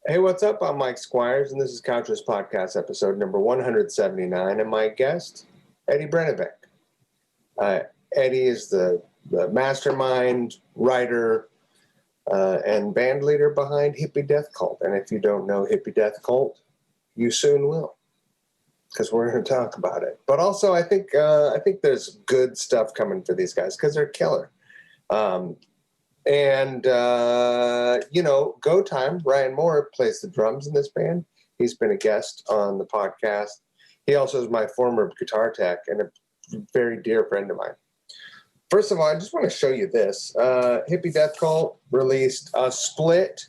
Hey, what's up? I'm Mike Squires, and this is Couchers Podcast, episode number 179, and my guest, Eddie Brnabic. Eddie is the mastermind, writer, and band leader behind Hippie Death Cult. And if you don't know Hippie Death Cult, you soon will, because we're going to talk about it. But also, I think there's good stuff coming for these guys because they're killer. Go Time, Ryan Moore plays the drums in this band. He's been a guest on the podcast. He also is my former guitar tech and a very dear friend of mine. First of all, I just want to show you this. Hippie Death Cult released a split,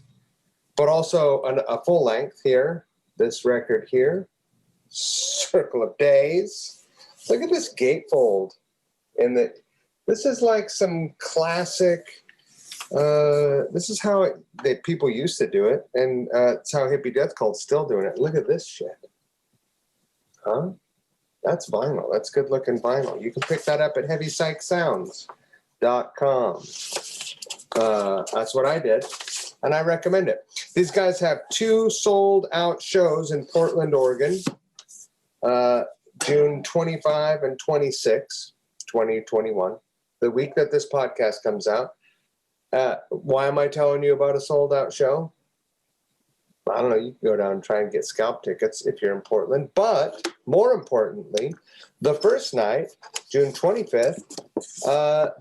but also a full length here. This record here, Circle of Days. Look at this gatefold. This is like some classic... this is how people used to do it, and it's how Hippie Death Cult's still doing it. Look at this shit. Huh? That's vinyl. That's good-looking vinyl. You can pick that up at heavypsychsounds.com. That's what I did, and I recommend it. These guys have 2 sold-out shows in Portland, Oregon, June 25 and 26, 2021, the week that this podcast comes out. Why am I telling you about a sold-out show? I don't know. You can go down and try and get scalp tickets if you're in Portland. But more importantly, the first night, June 25th,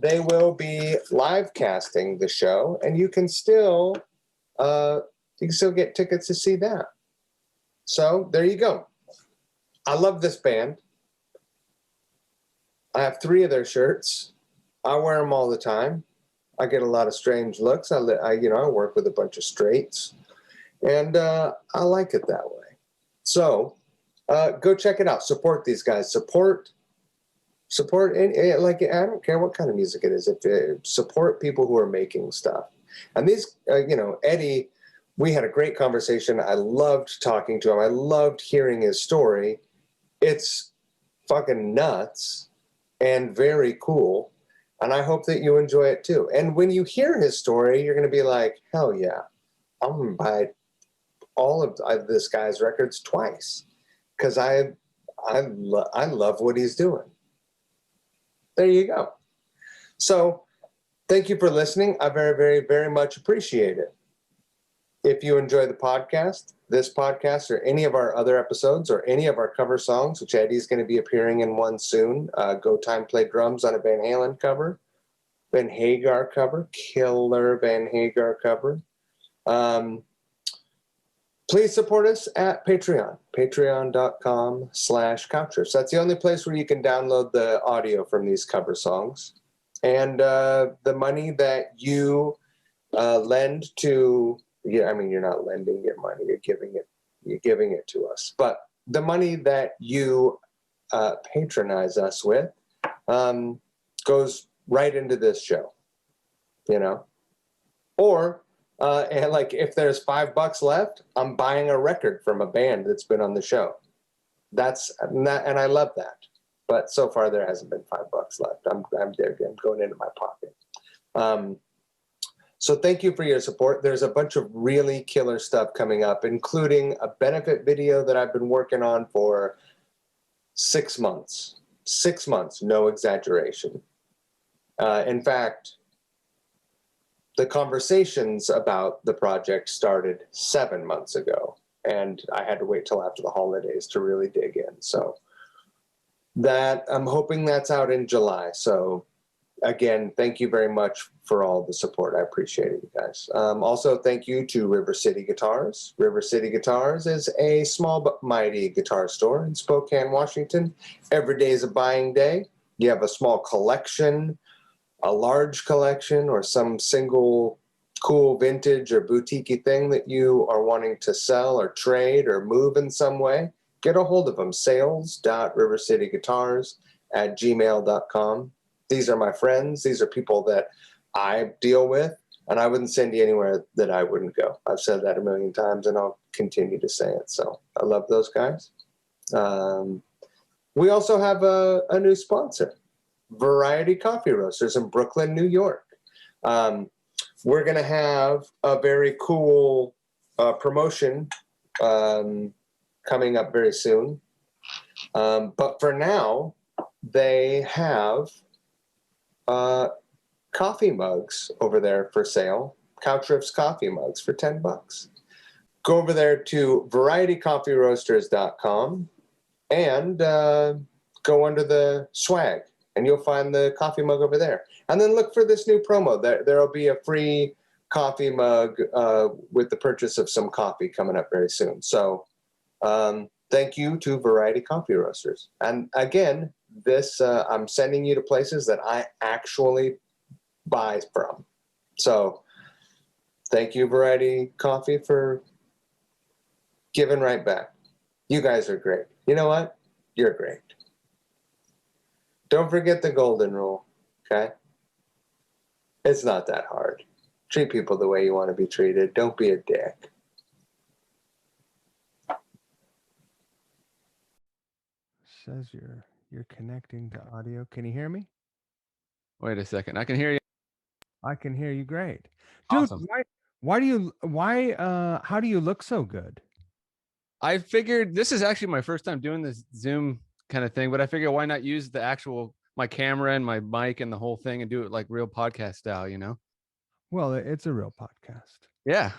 they will be live casting the show, and you can still get tickets to see that. So there you go. I love this band. I have 3 of their shirts. I wear them all the time. I get a lot of strange looks. I work with a bunch of straights, and I like it that way. So go check it out. Support these guys. Support, and I don't care what kind of music it is. Support people who are making stuff. And these, Eddie, we had a great conversation. I loved talking to him. I loved hearing his story. It's fucking nuts and very cool. And I hope that you enjoy it too. And when you hear his story, you're going to be like, hell yeah, I'm going to buy all of this guy's records twice because I love what he's doing. There you go. So thank you for listening. I very, very, very much appreciate it. If you enjoy the podcast, this podcast, or any of our other episodes, or any of our cover songs, which Eddie's going to be appearing in one soon, Go Time played drums on a Van Halen cover, Van Hagar cover, killer Van Hagar cover. Please support us at Patreon, patreon.com/Couchers. That's the only place where you can download the audio from these cover songs. And the money that you lend to... you're not lending your money, you're giving it to us. But the money that you patronize us with goes right into this show, Or, if there's $5 left, I'm buying a record from a band that's been on the show. And I love that. But so far there hasn't been $5 left. I'm going into my pocket. So thank you for your support. There's a bunch of really killer stuff coming up, including a benefit video that I've been working on for 6 months. 6 months, no exaggeration. In fact, the conversations about the project started 7 months ago, and I had to wait till after the holidays to really dig in. So I'm hoping that's out in July. So again, thank you very much for all the support. I appreciate it, you guys. Also, thank you to River City Guitars. River City Guitars is a small but mighty guitar store in Spokane, Washington. Every day is a buying day. You have a small collection, a large collection, or some single cool vintage or boutique-y thing that you are wanting to sell or trade or move in some way. Get a hold of them, sales.rivercityguitars@gmail.com. These are my friends. These are people that I deal with, and I wouldn't send you anywhere that I wouldn't go. I've said that a million times, and I'll continue to say it. So I love those guys. We also have a new sponsor, Variety Coffee Roasters in Brooklyn, New York. We're going to have a very cool promotion coming up very soon. But for now, they have coffee mugs over there for sale. Couch Riffs coffee mugs for $10. Go over there to varietycoffeeroasters.com and go under the swag, and you'll find the coffee mug over there. And then look for this new promo. There'll be a free coffee mug with the purchase of some coffee coming up very soon. So thank you to Variety Coffee Roasters. And again, this I'm sending you to places that I actually buy from. So thank you, Variety Coffee, for giving right back. You guys are great. You know what? You're great. Don't forget the golden rule, okay? It's not that hard. Treat people the way you want to be treated. Don't be a dick. Says you're connecting to audio. Can you hear me? Wait a second. I can hear you. I can hear you great. Dude, Awesome. how do you look so good? I figured this is actually my first time doing this Zoom kind of thing, but I figured why not use the actual my camera and my mic and the whole thing and do it like real podcast style, you know? Well, it's a real podcast. Yeah.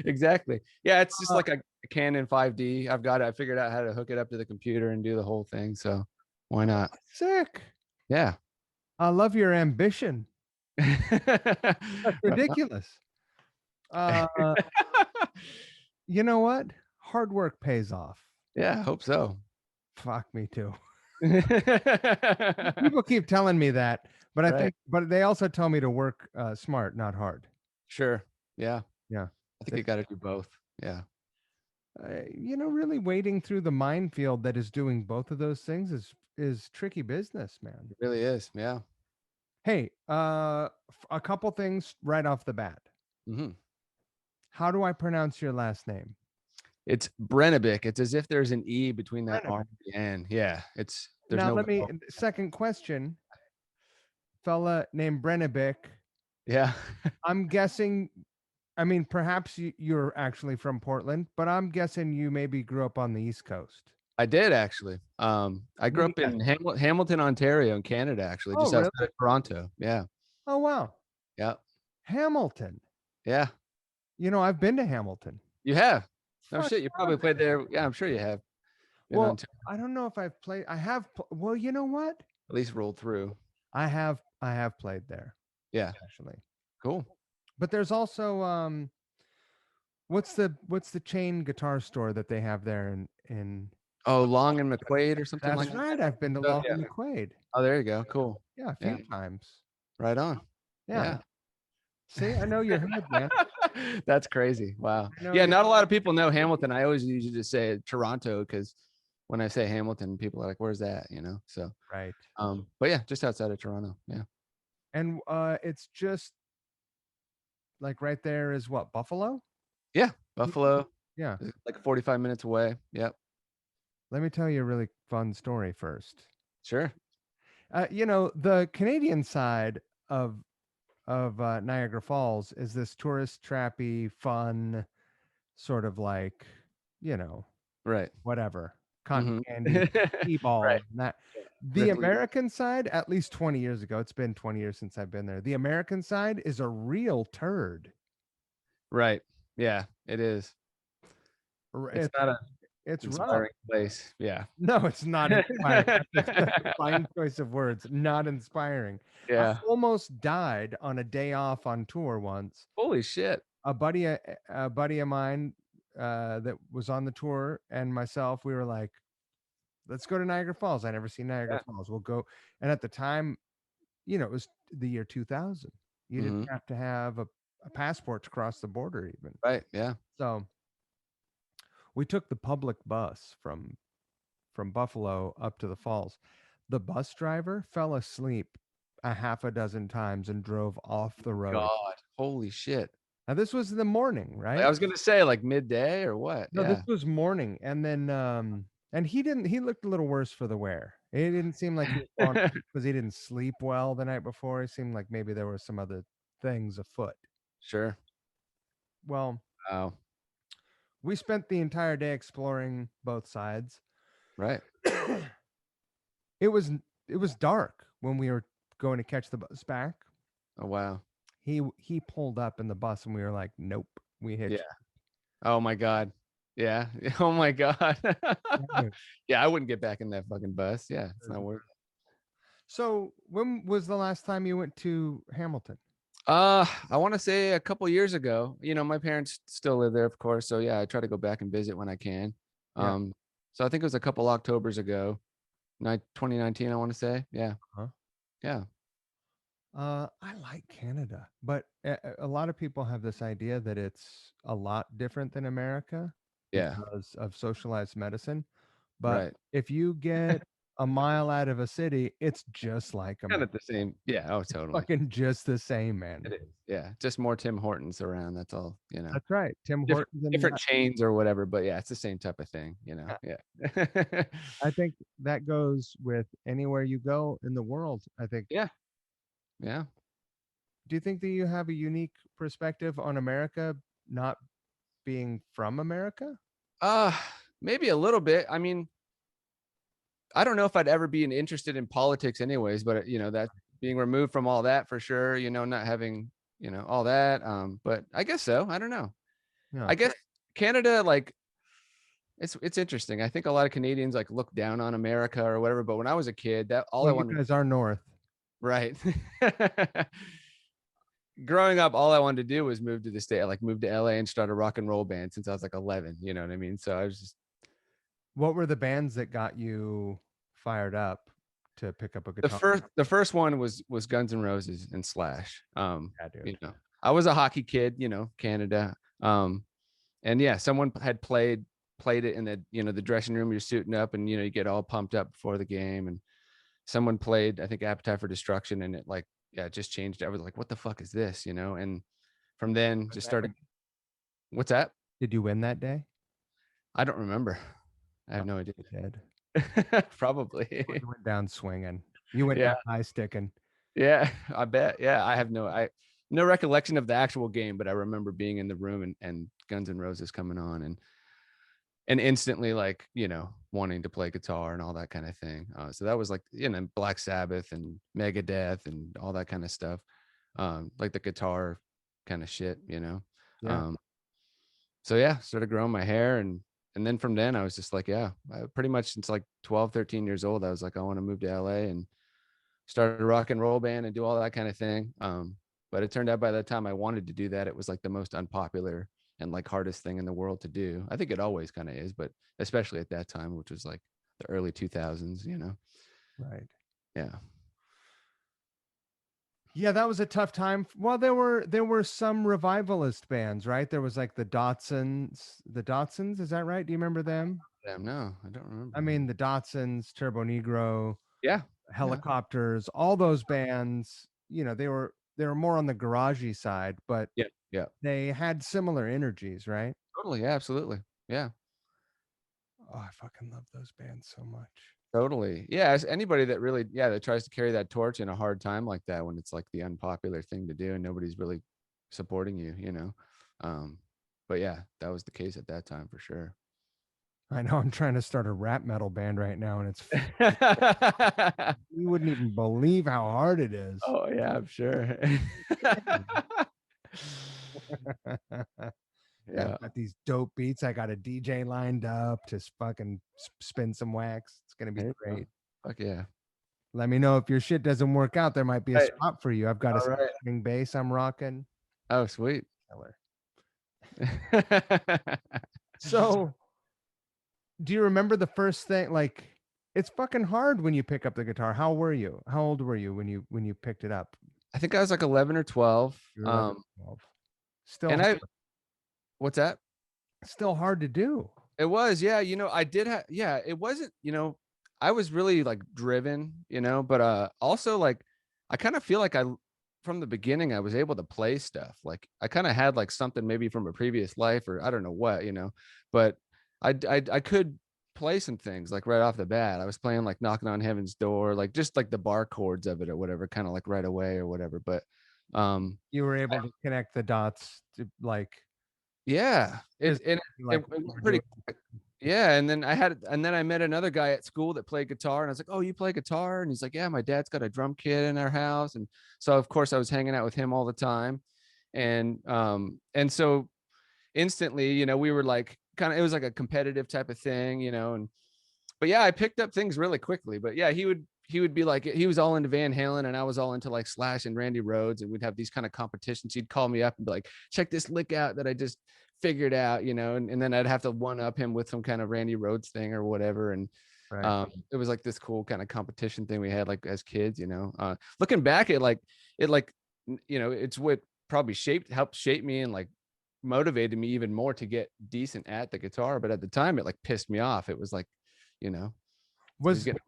Exactly. Yeah, it's just like a Canon 5D. I've got it. I figured out how to hook it up to the computer and do the whole thing. So why not? Sick. Yeah. I love your ambition. That's ridiculous. You know what? Hard work pays off. Yeah, I hope so. Fuck me too. People keep telling me that, but I think, but they also tell me to work smart, not hard. Sure. Yeah. Yeah. I think you got to do both. Yeah. You know, really wading through the minefield that is doing both of those things is tricky business, man. It really is. Yeah. Hey, a couple things right off the bat. Mm-hmm. How do I pronounce your last name? It's Brnabic. It's as if there's an E between that R and the N. Yeah. There's now, no. Second question. Fella named Brnabic. Yeah. I'm guessing, I mean, perhaps you're actually from Portland, but I'm guessing you maybe grew up on the East Coast. I did actually. I grew up in Hamilton, Ontario, in Canada, actually, just outside of Toronto. Yeah. Oh, wow. Yeah. Hamilton. Yeah. You know, I've been to Hamilton. You have? No shit. You probably played there. Yeah, I'm sure you have. Well, I don't know if I've played. I have. Well, you know what? At least rolled through. I have played there. Yeah. Actually. Cool. But there's also what's the chain guitar store that they have there in Oh, Long and McQuaid or something like that? That's right. I've been to Long and McQuaid. Oh, there you go. Cool. Yeah, a few times. Right on. Yeah. See, I know your head, man. That's crazy. Wow. Yeah, not a lot of people know Hamilton. I always usually just say Toronto because when I say Hamilton, people are like, "Where's that?" You know. So right. But yeah, just outside of Toronto. Yeah. And it's just like right there is what, Buffalo? Yeah, Buffalo. Yeah, like 45 minutes away. Yep. Let me tell you a really fun story first. Sure. You know, the Canadian side of Niagara Falls is this tourist trappy, fun, sort of like, you know, right, whatever, cotton candy, t-ball, right. That. The American side, at least 20 years ago, it's been 20 years since I've been there. The American side is a real turd. Right. Yeah, it is. It's not a inspiring place. Yeah. No, it's not inspiring. Fine choice of words. Not inspiring. Yeah. I almost died on a day off on tour once. Holy shit. A buddy of mine that was on the tour and myself, we were like, let's go to Niagara Falls. I never seen Niagara Falls. We'll go. And at the time, you know, it was the year 2000. You didn't have to have a passport to cross the border even. Right. Yeah. So we took the public bus from Buffalo up to the falls. The bus driver fell asleep a half a dozen times and drove off the road. God, holy shit. Now this was in the morning, right? I was going to say like midday or what? No, this was morning. And then and he looked a little worse for the wear. It didn't seem like he was because he didn't sleep well the night before. It seemed like maybe there were some other things afoot. Sure. Well, Wow. we spent the entire day exploring both sides. Right. It was dark when we were going to catch the bus back. Oh, wow. He pulled up in the bus and we were like, nope, we hitched. Yeah. Oh my God. Yeah. Oh my God. Yeah. Yeah, I wouldn't get back in that fucking bus. Yeah, it's not worth it. So when was the last time you went to Hamilton? I want to say a couple years ago. You know, my parents still live there, of course. So yeah, I try to go back and visit when I can. Yeah. So I think it was a couple Octobers ago, 2019, I want to say. Yeah. Huh? Yeah. I like Canada, but a lot of people have this idea that it's a lot different than America Yeah. because of socialized medicine. But Right. if you get a mile out of a city, it's just like Kind America. of the same. Yeah. Oh, totally. Fucking just the same, man. It is. Yeah. Just more Tim Hortons around. That's all, you know. That's right. Tim Different, Hortons and different chains or whatever, but yeah, it's the same type of thing, you know. Yeah. I think that goes with anywhere you go in the world. I think. Yeah. Yeah. Do you think that you have a unique perspective on America not being from America? Uh, Maybe a little bit. I mean, I don't know if I'd ever be interested in politics anyways, but you know, that being removed from all that for sure, you know, not having, you know, all that. But I guess so. I don't know. Yeah. I guess Canada, like, it's interesting. I think a lot of Canadians like look down on America or whatever. But when I was a kid, that all I Well, you wanted, guys are north. right? Growing up, all I wanted to do was move to the state, like move to LA and start a rock and roll band since I was like 11. You know what I mean? So I was just, What were the bands that got you fired up to pick up a guitar? the first one was Guns N' Roses and Slash. Yeah, dude. You know, I was a hockey kid, you know, Canada. And yeah, someone had played it in the, you know, the dressing room. You're suiting up and, you know, you get all pumped up before the game. And someone played, I think, Appetite for Destruction, and it like, yeah, it just changed. I was like, what the fuck is this? You know, and from then just started. What's that? Did you win that day? I don't remember. I have no idea. You did. Probably. You went down swinging. You went Yeah. down high sticking. Yeah, I bet. Yeah, I have no recollection of the actual game, but I remember being in the room and Guns N' Roses coming on and instantly, like, you know, wanting to play guitar and all that kind of thing. So that was like, you know, Black Sabbath and Megadeth and all that kind of stuff. Like the guitar kind of shit, you know. Yeah. So yeah, started growing my hair and then from then I was just like, yeah, pretty much since like 12, 13 years old, I was like, I want to move to LA and started a rock and roll band and do all that kind of thing. But it turned out by the time I wanted to do that, it was like the most unpopular and like hardest thing in the world to do. I think it always kind of is, but especially at that time, which was like the early 2000s, you know? Right. Yeah. Yeah, that was a tough time. Well, there were some revivalist bands, right? There was like the Dotsons. Is that right? Do you remember them? Damn, no, I don't remember. I mean, the Dotsons, Turbo Negro, yeah, Helicopters, all those bands, you know, they were more on the garagey side, but yeah, they had similar energies, right? totally. Yeah, absolutely. Yeah. Oh, I fucking love those bands so much. Totally. Yeah. As anybody that really, that tries to carry that torch in a hard time like that, when it's like the unpopular thing to do and nobody's really supporting you, you know? But yeah, that was the case at that time for sure. I know I'm trying to start a rap metal band right now, and it's you wouldn't even believe how hard it is. Oh yeah, I'm sure. Yeah, I've got these dope beats. I got a DJ lined up to fucking spin some wax. It's gonna be great. Fuck yeah. Let me know if your shit doesn't work out. There might be a spot for you. I've got a string bass I'm rocking. Oh, sweet. Killer. So, do you remember the first thing? Like, it's fucking hard when you pick up the guitar. How were you? How old were you when you picked it up? I think I was like 11 or 12. 12. Still, and what's that? Still hard to do. It was, yeah. You know, I did have, yeah. It wasn't, you know, I was really like driven, you know, but also like I kind of feel like from the beginning I was able to play stuff. Like I kind of had like something maybe from a previous life or I don't know what, you know, but I could play some things like right off the bat. I was playing like Knocking on Heaven's Door, like just like the bar chords of it or whatever, kind of like right away or whatever. But you were able to connect the dots to like Yeah. Just It like went we're pretty doing. quick. Yeah. And then I met another guy at school that played guitar, and I was like, oh, you play guitar? And he's like, yeah, my dad's got a drum kit in our house. And so of course I was hanging out with him all the time. And so instantly, we were like it was like a competitive type of thing, but yeah, I picked up things really quickly. But yeah, he would be like, he was all into Van Halen and I was all into like Slash and Randy Rhoads, and we'd have these kind of competitions. He'd call me up and be like, check this lick out that I just figured out, and then I'd have to one up him with some kind of Randy Rhoads thing or whatever. And Right. it was like this cool kind of competition thing we had like as kids, looking back at it's what probably helped shape me and like motivated me even more to get decent at the guitar. But at the time it like pissed me off. It was like, it was Was getting,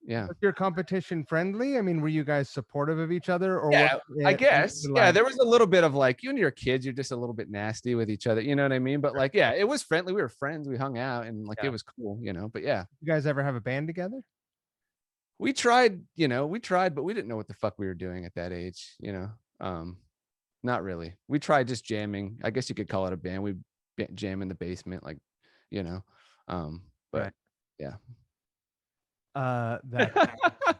yeah. was your competition friendly? I mean, were you guys supportive of each other, or was Yeah, I it guess. Yeah, like, there was a little bit of like, you and your kids, you're just a little bit nasty with each other. You know what I mean? But like, yeah, it was friendly. We were friends. We hung out and like Yeah. it was cool, But yeah, you guys ever have a band together? we tried, but we didn't know what the fuck we were doing at that age. Not really. We tried just jamming. I guess you could call it a band. We jam in the basement, like, but Right. yeah. That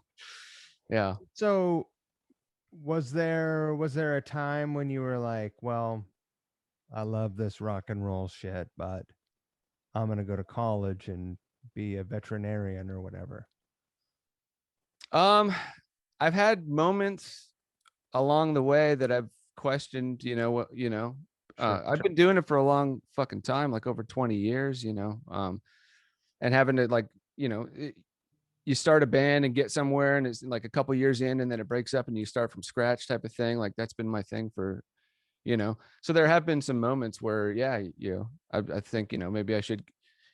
Yeah. So was there a time when you were like, well, I love this rock and roll shit, but I'm gonna go to college and be a veterinarian or whatever? I've had moments along the way that I've questioned, Sure. I've been doing it for a long fucking time, like over 20 years, and having to like, you start a band and get somewhere and it's like a couple years in and then it breaks up and you start from scratch type of thing. Like that's been my thing for, so there have been some moments where, yeah, I think, maybe I should,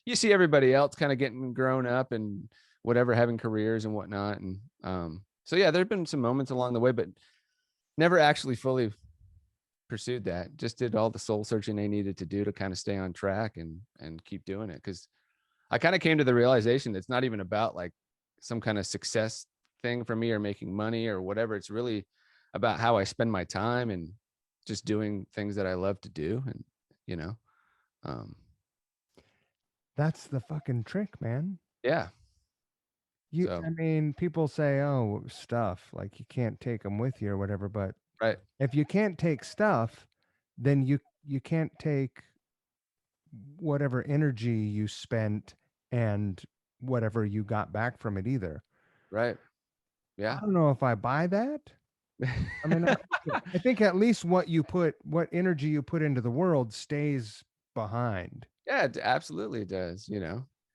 you see everybody else kind of getting grown up and whatever, having careers and whatnot. And, so yeah, there've been some moments along the way, but never actually fully pursued that. Just did all the soul searching they needed to do to kind of stay on track and keep doing it. Cause I kind of came to the realization that it's not even about like some kind of success thing for me or making money or whatever. It's really about how I spend my time and just doing things that I love to do. And, That's the fucking trick, man. yeah. I mean, people say, oh, stuff, like you can't take them with you or whatever, but Right. if you can't take stuff, then you can't take whatever energy you spent and whatever you got back from it either. Right. Yeah. I don't know if I buy that. I mean, I think at least what energy you put into the world stays behind. Yeah, it absolutely does,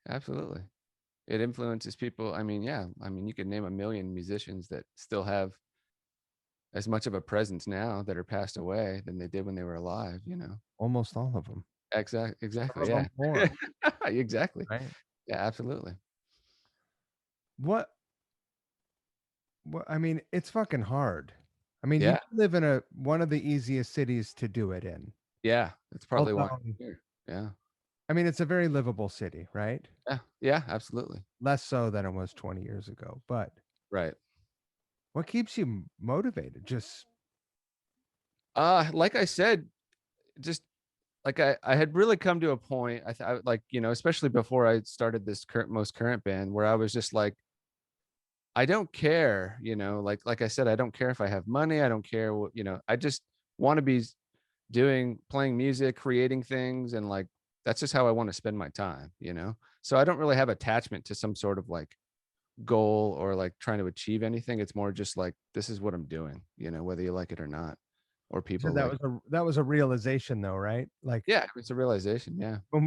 absolutely. It influences people. I mean, yeah. I mean, you could name a million musicians that still have as much of a presence now that are passed away than they did when they were alive, Almost all of them. Exactly. Some Yeah. of them more, Exactly. right? Yeah, absolutely. What I mean, it's fucking hard. I mean, you Yeah. live in one of the easiest cities to do it in. Yeah. That's probably why Although, I'm here. Yeah. I mean, it's a very livable city, right? Yeah. Yeah, absolutely. Less so than it was 20 years ago. But Right. what keeps you motivated? Just Like I said, just like I had really come to a point, I like, especially before I started this most current band, where I was just like, I don't care, like I said, I don't care if I have money. I don't care what, I just want to be playing music, creating things. And like, that's just how I want to spend my time, So I don't really have attachment to some sort of like goal or like trying to achieve anything. It's more just like, this is what I'm doing, whether you like it or not, or people that like, that was a realization though, right? Like, yeah, it's a realization. Yeah. when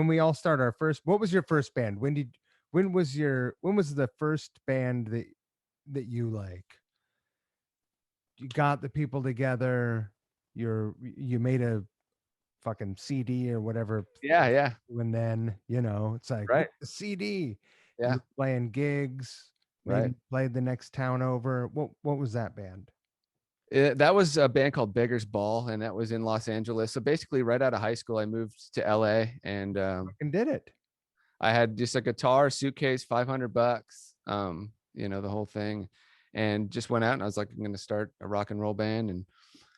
we all start our first, what was your first band? When was the first band that you like, you got the people together, you made a fucking CD or whatever, Yeah. Yeah. and then it's like, Right. the CD, Yeah. you're playing gigs, maybe Right. played the next town over. What was that band? That was a band called Beggar's Ball, and that was in Los Angeles. So basically, right out of high school, I moved to LA, and Fucking did it. I had just a guitar, suitcase, $500, the whole thing, and just went out and I was like, I'm going to start a rock and roll band. And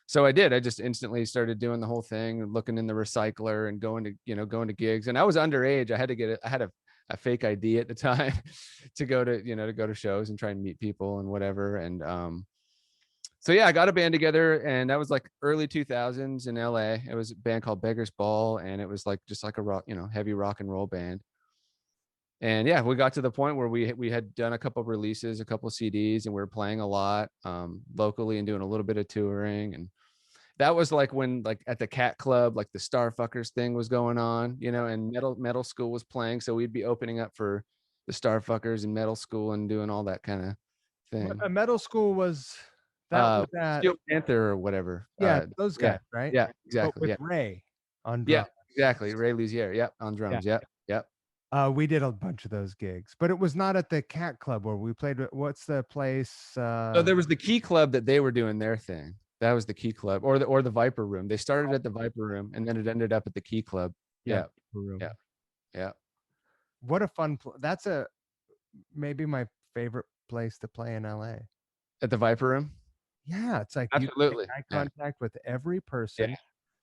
So I did. I just instantly started doing the whole thing, looking in the recycler and going to gigs. And I was underage. I had a fake ID at the time to go to shows and try and meet people and whatever. And so yeah, I got a band together, and that was like early 2000s in LA. It was a band called Beggar's Ball, and it was like just like a rock, heavy rock and roll band. And yeah, we got to the point where we had done a couple of releases, a couple of CDs, and we were playing a lot locally and doing a little bit of touring. And that was like when, like at the Cat Club, like the Starfuckers thing was going on, and metal school was playing. So we'd be opening up for the Starfuckers and metal school and doing all that kind of thing. A metal school was that Steel Panther or whatever. Yeah, those guys, right? Yeah, exactly. But with Ray on drums. drums. Yeah, exactly. Ray Luzier. Yep, on drums. Yep. We did a bunch of those gigs, but it was not at the Cat Club where we played. What's the place? So there was the Key Club that they were doing their thing. That was the Key Club, or the Viper Room. They started at the Viper Room, and then it ended up at the Key Club. Yeah. What a fun! That's maybe my favorite place to play in LA. At the Viper Room. Yeah, it's like absolutely you make eye contact with every person. Yeah.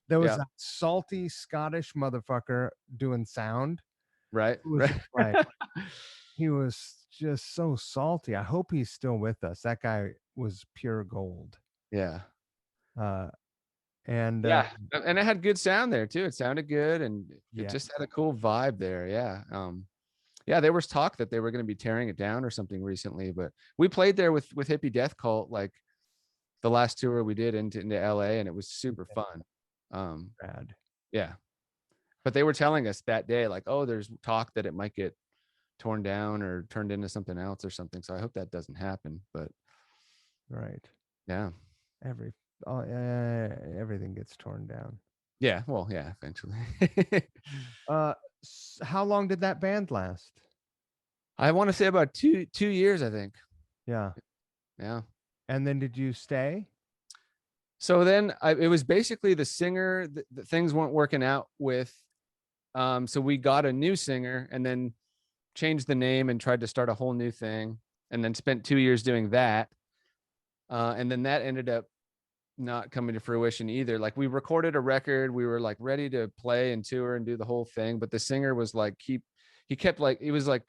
There was a salty Scottish motherfucker doing sound. Right. He was just so salty. I hope he's still with us. That guy was pure gold. Yeah. And it had good sound there too. It sounded good, and it just had a cool vibe there. Yeah. There was talk that they were going to be tearing it down or something recently, but we played there with Hippie Death Cult, like the last tour we did into LA, and it was super fun. Rad. Yeah. But they were telling us that day, like, oh, there's talk that it might get torn down or turned into something else or something. So I hope that doesn't happen. But right. Yeah. Everything gets torn down. Yeah. Well, yeah, eventually. How long did that band last? I want to say about 2 years, I think. Yeah. Yeah. And then did you stay? So then it was basically the singer that things weren't working out with. So we got a new singer and then changed the name and tried to start a whole new thing, and then spent 2 years doing that. And then that ended up not coming to fruition either. Like, we recorded a record, we were like ready to play and tour and do the whole thing, but the singer was like, he was like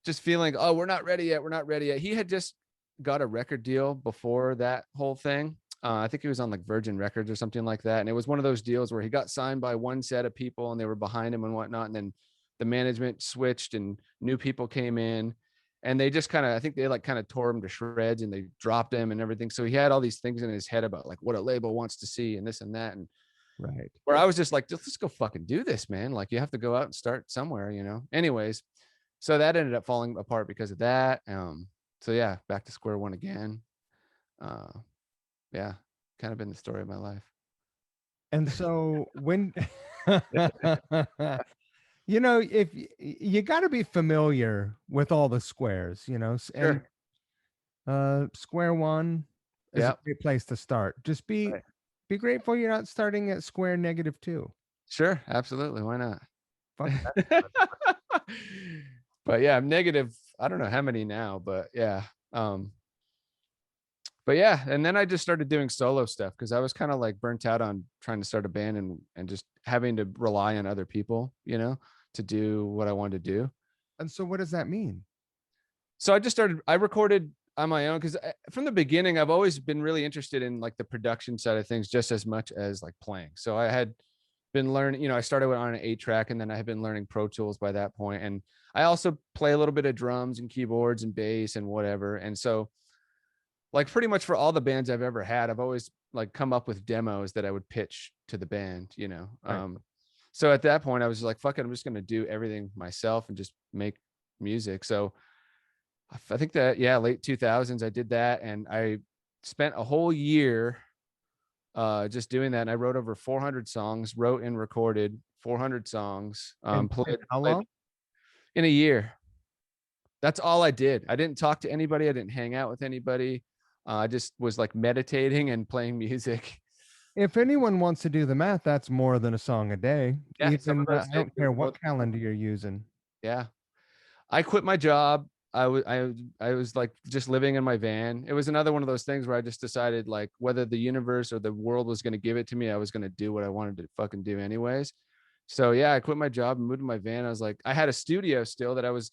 just feeling, oh, we're not ready yet. He had just got a record deal before that whole thing. I think he was on like Virgin Records or something like that. And it was one of those deals where he got signed by one set of people and they were behind him and whatnot. And then the management switched and new people came in, and they just I think they like kind of tore him to shreds and they dropped him and everything. So he had all these things in his head about like what a label wants to see and this and that. And right. Where I was just like, let's go fucking do this, man. Like, you have to go out and start somewhere, Anyways, so that ended up falling apart because of that. So yeah, back to square one again. Yeah, kind of been the story of my life. And so when if you got to be familiar with all the squares, Sure. And square one is a great place to start. Just be grateful you're not starting at square -2. Sure, absolutely. Why not? Fuck that. But yeah, I'm negative. I don't know how many now, but yeah. But yeah, and then I just started doing solo stuff because I was kind of like burnt out on trying to start a band and just having to rely on other people, to do what I wanted to do. And so what does that mean? So I recorded on my own because from the beginning, I've always been really interested in like the production side of things just as much as like playing. So I had been learning, I started on an 8-track, and then I had been learning Pro Tools by that point. And I also play a little bit of drums and keyboards and bass and whatever. And so like pretty much for all the bands I've ever had, I've always like come up with demos that I would pitch to the band, Right. So at that point I was like, fuck it, I'm just going to do everything myself and just make music. So I think that, late 2000s, I did that. And I spent a whole year just doing that. And I wrote over 400 songs, wrote and recorded 400 songs. Played how long? In a year. That's all I did. I didn't talk to anybody. I didn't hang out with anybody. I just was like meditating and playing music. If anyone wants to do the math, that's more than a song a day. Yeah, I don't care what calendar you're using. Yeah. I quit my job I was like just living in my van. It was another one of those things where I just decided like whether the universe or the world was going to give it to me, I was going to do what I wanted to fucking do anyways. So yeah, I quit my job and moved to my van. I was like, I had a studio still that I was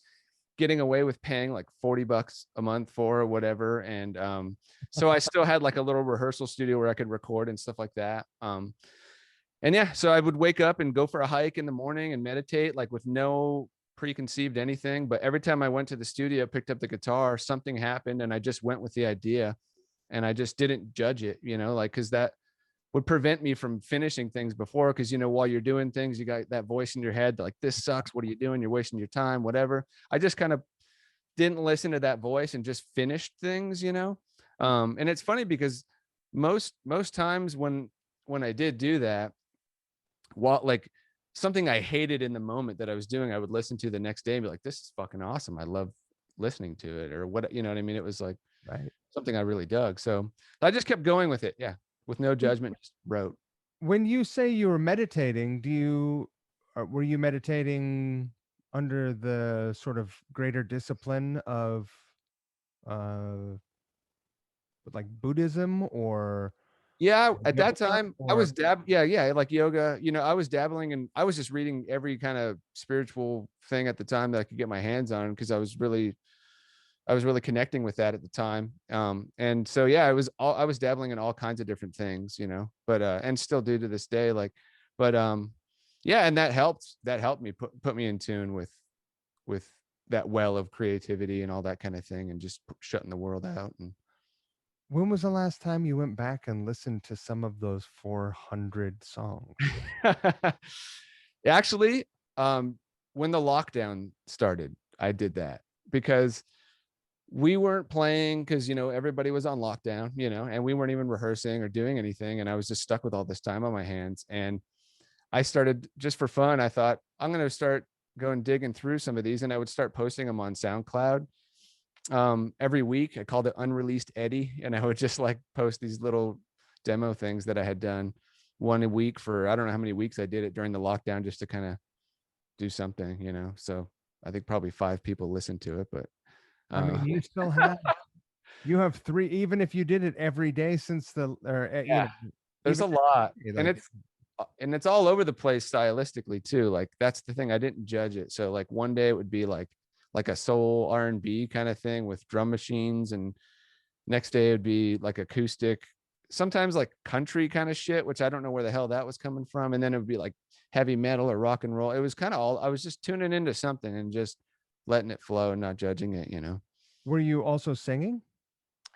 getting away with paying like $40 a month for or whatever. And so I still had like a little rehearsal studio where I could record and stuff like that. And yeah, so I would wake up and go for a hike in the morning and meditate, like with no preconceived anything. But every time I went to the studio, picked up the guitar, something happened and I just went with the idea and I just didn't judge it, you know, like, cause that would prevent me from finishing things before. Cause you know, while you're doing things, you got that voice in your head, like, this sucks. What are you doing? You're wasting your time, whatever. I just kind of didn't listen to that voice and just finished things, you know? And it's funny because most times when I did do that, what like something I hated in the moment that I was doing, I would listen to the next day and be like, this is fucking awesome. I love listening to it or what, you know what I mean? It was like Right. something I really dug. So I just kept going with it. Yeah. With no judgment, just wrote. When you say you were meditating, were you meditating under the sort of greater discipline of uh like Buddhism or Yeah. At that yoga time I or was yeah, like yoga, you know, I was dabbling and I was just reading every kind of spiritual thing at the time that I could get my hands on because I was really connecting with that at the time. And so, yeah, I was dabbling in all kinds of different things, you know, but, and still do to this day, like, but, yeah. And that helped me put me in tune with that well of creativity and all that kind of thing and just shutting the world out. And when was the last time you went back and listened to some of those 400 songs? actually, when the lockdown started, I did that because we weren't playing because, you know, everybody was on lockdown, you know, and we weren't even rehearsing or doing anything. And I was just stuck with all this time on my hands. And I started just for fun. I thought I'm going to start going digging through some of these and I would start posting them on SoundCloud every week. I called it Unreleased Eddie. And I would just like post these little demo things that I had done one a week for, I don't know how many weeks I did it during the lockdown just to kind of do something, you know? So I think probably 5 people listened to it, but I mean, you have 3, even if you did it every day since you yeah, know, there's a even lot. And like it's all over the place stylistically too. Like that's the thing. I didn't judge it. So like one day it would be like a soul R&B kind of thing with drum machines, and next day it would be like acoustic, sometimes like country kind of shit, which I don't know where the hell that was coming from. And then it would be like heavy metal or rock and roll. It was kind of all, I was just tuning into something and just letting it flow and not judging it, you know? were you also singing?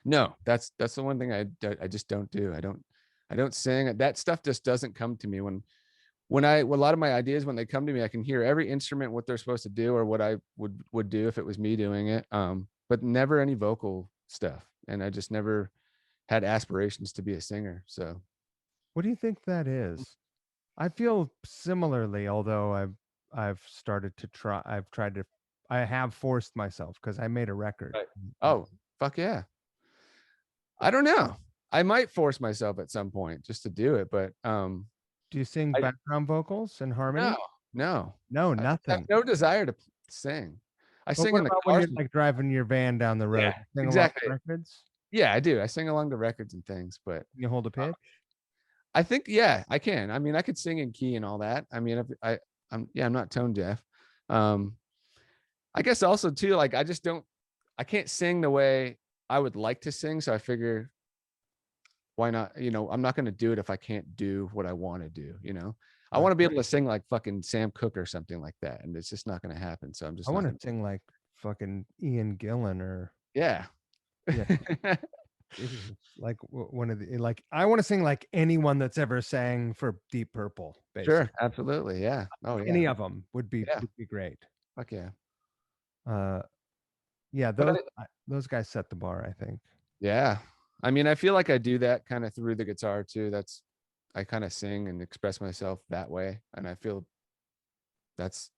No, that's the one thing I just don't do. I don't sing. That stuff just doesn't come to me. When a lot of my ideas, when they come to me, I can hear every instrument, what they're supposed to do or what I would do if it was me doing it. But never any vocal stuff. And I just never had aspirations to be a singer. So What do you think that is? I feel similarly, although I've started to try. I have forced myself because I made a record. right. Oh, fuck yeah. I don't know. I might force myself at some point just to do it, but Do you sing I background vocals and harmony? no. No, I have nothing. no desire to sing. I But sing what in the about when car. you're like driving your van down the road? Yeah, Sing along exactly. records? Yeah, I do. I sing along the records and things, but Can you hold a pitch? I think, yeah, I can. I mean, I could sing in key and all that. I mean, if I'm not tone deaf. Um, I guess also too, like I can't sing the way I would like to sing. So I figure why not, you know, I'm not going to do it if I can't do what I want to do, you know. I want to be able to sing like fucking Sam Cooke or something like that, and it's just not going to happen. So I'm just I not want gonna, to sing like fucking Ian Gillan or yeah. yeah, like one of the like I want to sing like anyone that's ever sang for Deep Purple, basically. Sure, absolutely. Yeah. Oh yeah. Any of them would be Yeah. great. Fuck yeah. Uh, yeah, But those guys set the bar, I think. yeah. I mean, I feel like I do that kind of through the guitar too. I kind of sing and express myself that way. And I feel that's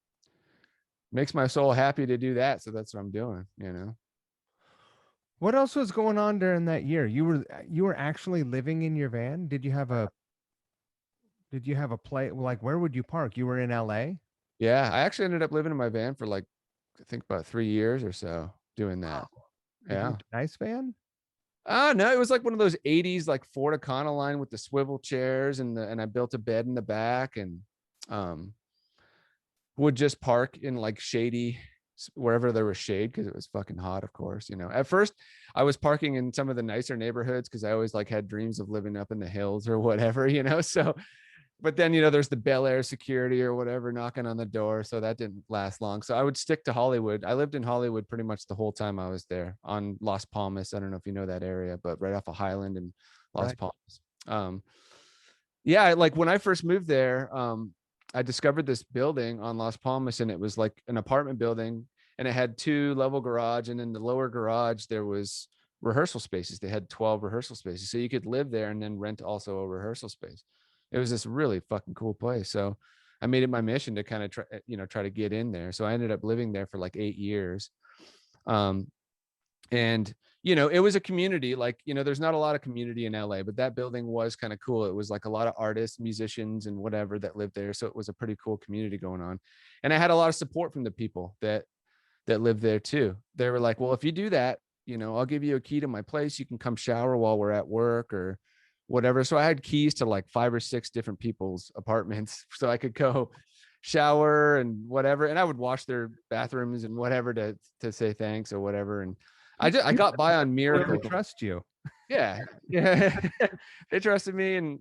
makes my soul happy to do that. So that's what I'm doing, you know? What else was going on during that year? You were actually living in your van? Did you have a play? Like, where would you park? You were in LA? Yeah. I actually ended up living in my van for like, I think about 3 years or so. doing that. Did you Yeah. have a nice van? No, it was like one of those 80s like Ford Econoline with the swivel chairs, and I built a bed in the back, and um would just park in like shady wherever there was shade, because it was fucking hot, of course. At first I was parking in some of the nicer neighborhoods because I always like had dreams of living up in the hills or whatever. So but then there's the Bel Air security or whatever knocking on the door, so that didn't last long. So I would stick to Hollywood. I lived in Hollywood pretty much the whole time I was there, on Las Palmas. I don't know if you know that area, but right off of Highland and Las Right. Palmas. Yeah, like when I first moved there, I discovered this building on Las Palmas, and it was like an apartment building, and it had 2-level garage, and in the lower garage there was rehearsal spaces. They had 12 rehearsal spaces, so you could live there and then rent also a rehearsal space. It was this really fucking cool place. So I made it my mission to kind of try to get in there. So I ended up living there for like 8 years. And it was a community, like, there's not a lot of community in LA, but that building was kind of cool. It was like a lot of artists, musicians, and whatever that lived there. So it was a pretty cool community going on. And I had a lot of support from the people that lived there too. They were like, well, if you do that, I'll give you a key to my place. You can come shower while we're at work or whatever. So I had keys to like 5 or 6 different people's apartments, so I could go shower and whatever. And I would wash their bathrooms and whatever to say thanks or whatever. And I got by on They Miracle. trust you. Yeah. They trusted me. And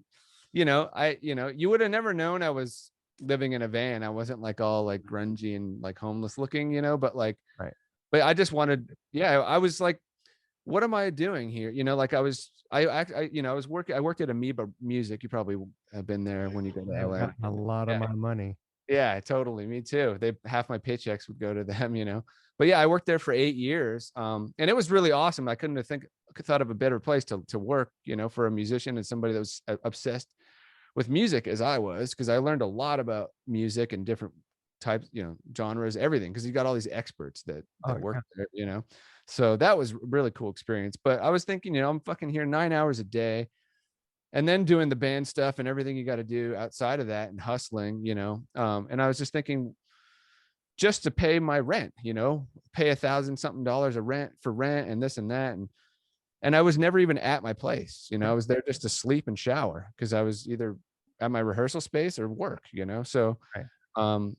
you would have never known I was living in a van. I wasn't like all like grungy and like homeless looking, but like, right. But I just wanted, I was like, what am I doing here? Like I was working, I worked at Amoeba Music. You probably have been there when you go to LA. A lot of my money. Yeah, totally. Me too. Half my paychecks would go to them, but yeah, I worked there for 8 years. And it was really awesome. I couldn't have thought of a better place to work, for a musician and somebody that was obsessed with music as I was, because I learned a lot about music and different types, genres, everything, because you got all these experts that work there, so that was a really cool experience. But I was thinking, I'm fucking here 9 hours a day, and then doing the band stuff and everything you got to do outside of that and hustling, and I was just thinking, just to pay my rent, pay $1,000-something a rent and this and that. And I was never even at my place, I was there just to sleep and shower, because I was either at my rehearsal space or work, so right.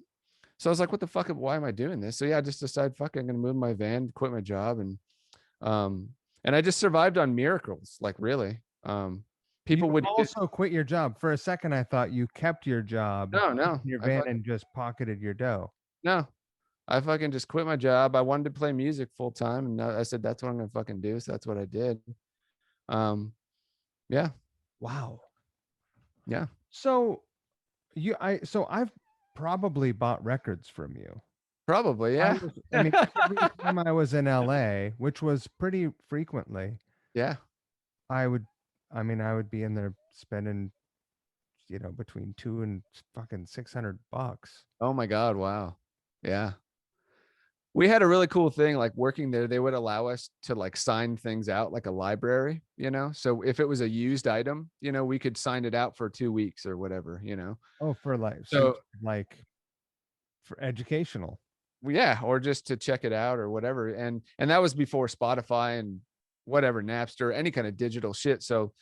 So I was like, what the fuck, why am I doing this? So yeah, I just decided, fuck it, I'm gonna move my van, quit my job, and I just survived on miracles, like really. People you would also quit your job. For a second I thought you kept your job, no your van, and just pocketed your dough. No, I fucking just quit my job. I wanted to play music full time, and I said, that's what I'm gonna fucking do. So that's what I did. Yeah. Wow. Yeah. So I've probably bought records from you. Probably, yeah. Every time I was in LA, which was pretty frequently, yeah, I would be in there spending, between $200 and fucking $600. Oh my God. Wow. Yeah. We had a really cool thing, like working there, they would allow us to like sign things out like a library, so if it was a used item, we could sign it out for 2 weeks or whatever, Oh, for like, so like for educational. yeah, or just to check it out or whatever. And that was before Spotify and whatever, Napster, any kind of digital shit. So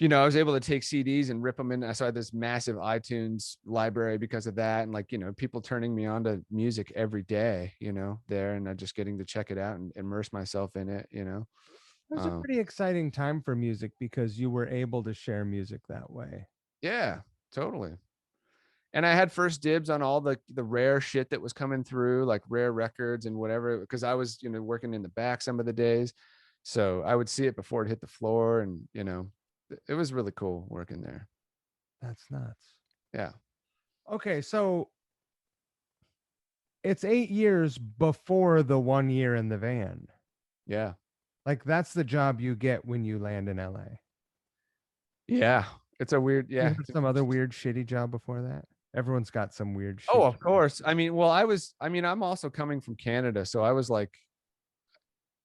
I was able to take CDs and rip them in. So I had this massive iTunes library because of that. And like, people turning me on to music every day, there, and just getting to check it out and immerse myself in it, It was a pretty exciting time for music because you were able to share music that way. Yeah, totally. And I had first dibs on all the rare shit that was coming through, like rare records and whatever, because I was, working in the back some of the days. So I would see it before it hit the floor, and, it was really cool working there. That's nuts. Yeah. Okay, so it's 8 years before the 1 year in the van. Yeah. Like that's the job you get when you land in LA. Yeah. It's a weird, yeah. You have some other weird shitty job before that? Everyone's got some weird shit. Oh, of course. I mean, well, I'm also coming from Canada, so I was like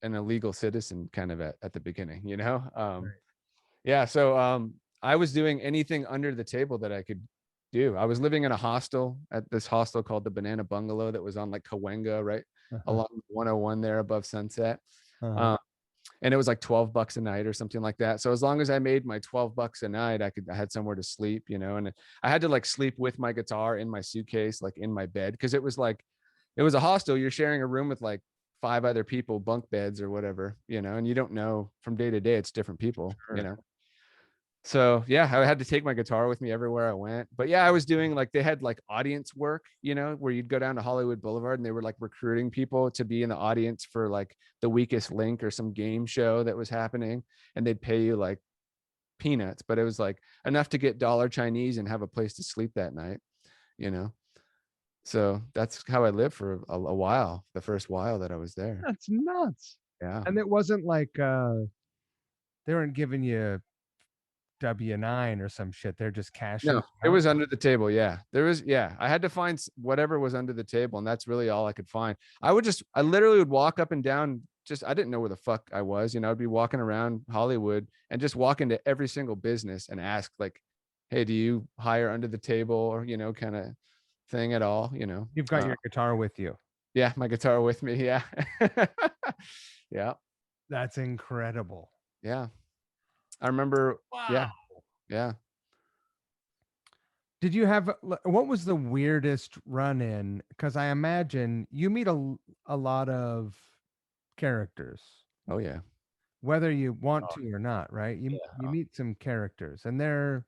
an illegal citizen kind of at the beginning, Right. Yeah. So I was doing anything under the table that I could do. I was living in a hostel at this hostel called the Banana Bungalow that was on like Cahuenga, right along 101 there above Sunset. And it was like $12 a night or something like that. So as long as I made my $12 a night, I had somewhere to sleep, you know, and I had to like sleep with my guitar in my suitcase, like in my bed. Cause it was a hostel. You're sharing a room with like 5 other people, bunk beds or whatever, you know, and you don't know from day to day, it's different people, you know? So yeah, I had to take my guitar with me everywhere I went. But yeah, I was doing like, they had like audience work, you know, where you'd go down to Hollywood Boulevard and they were like recruiting people to be in the audience for like The Weakest Link or some game show that was happening. And they'd pay you like peanuts, but it was like enough to get $1 Chinese and have a place to sleep that night, you know? So that's how I lived for a while, the first while that I was there. That's nuts. Yeah. And it wasn't like they weren't giving you W-9 or some shit. They're just cashing. No, it was under the table. Yeah, there was. Yeah, I had to find whatever was under the table, and that's really all I could find. I literally would walk up and down. I didn't know where the fuck I was. You know, I'd be walking around Hollywood and just walk into every single business and ask like, "Hey, do you hire under the table or, you know, kind of thing at all?" You know, you've got your guitar with you. Yeah, my guitar with me. Yeah. Yeah. That's incredible. Yeah. I remember. Wow. Yeah. Yeah. Did you have, what was the weirdest run in? Because I imagine you meet a lot of characters. Oh yeah. Whether you want to or not, right? You meet some characters, and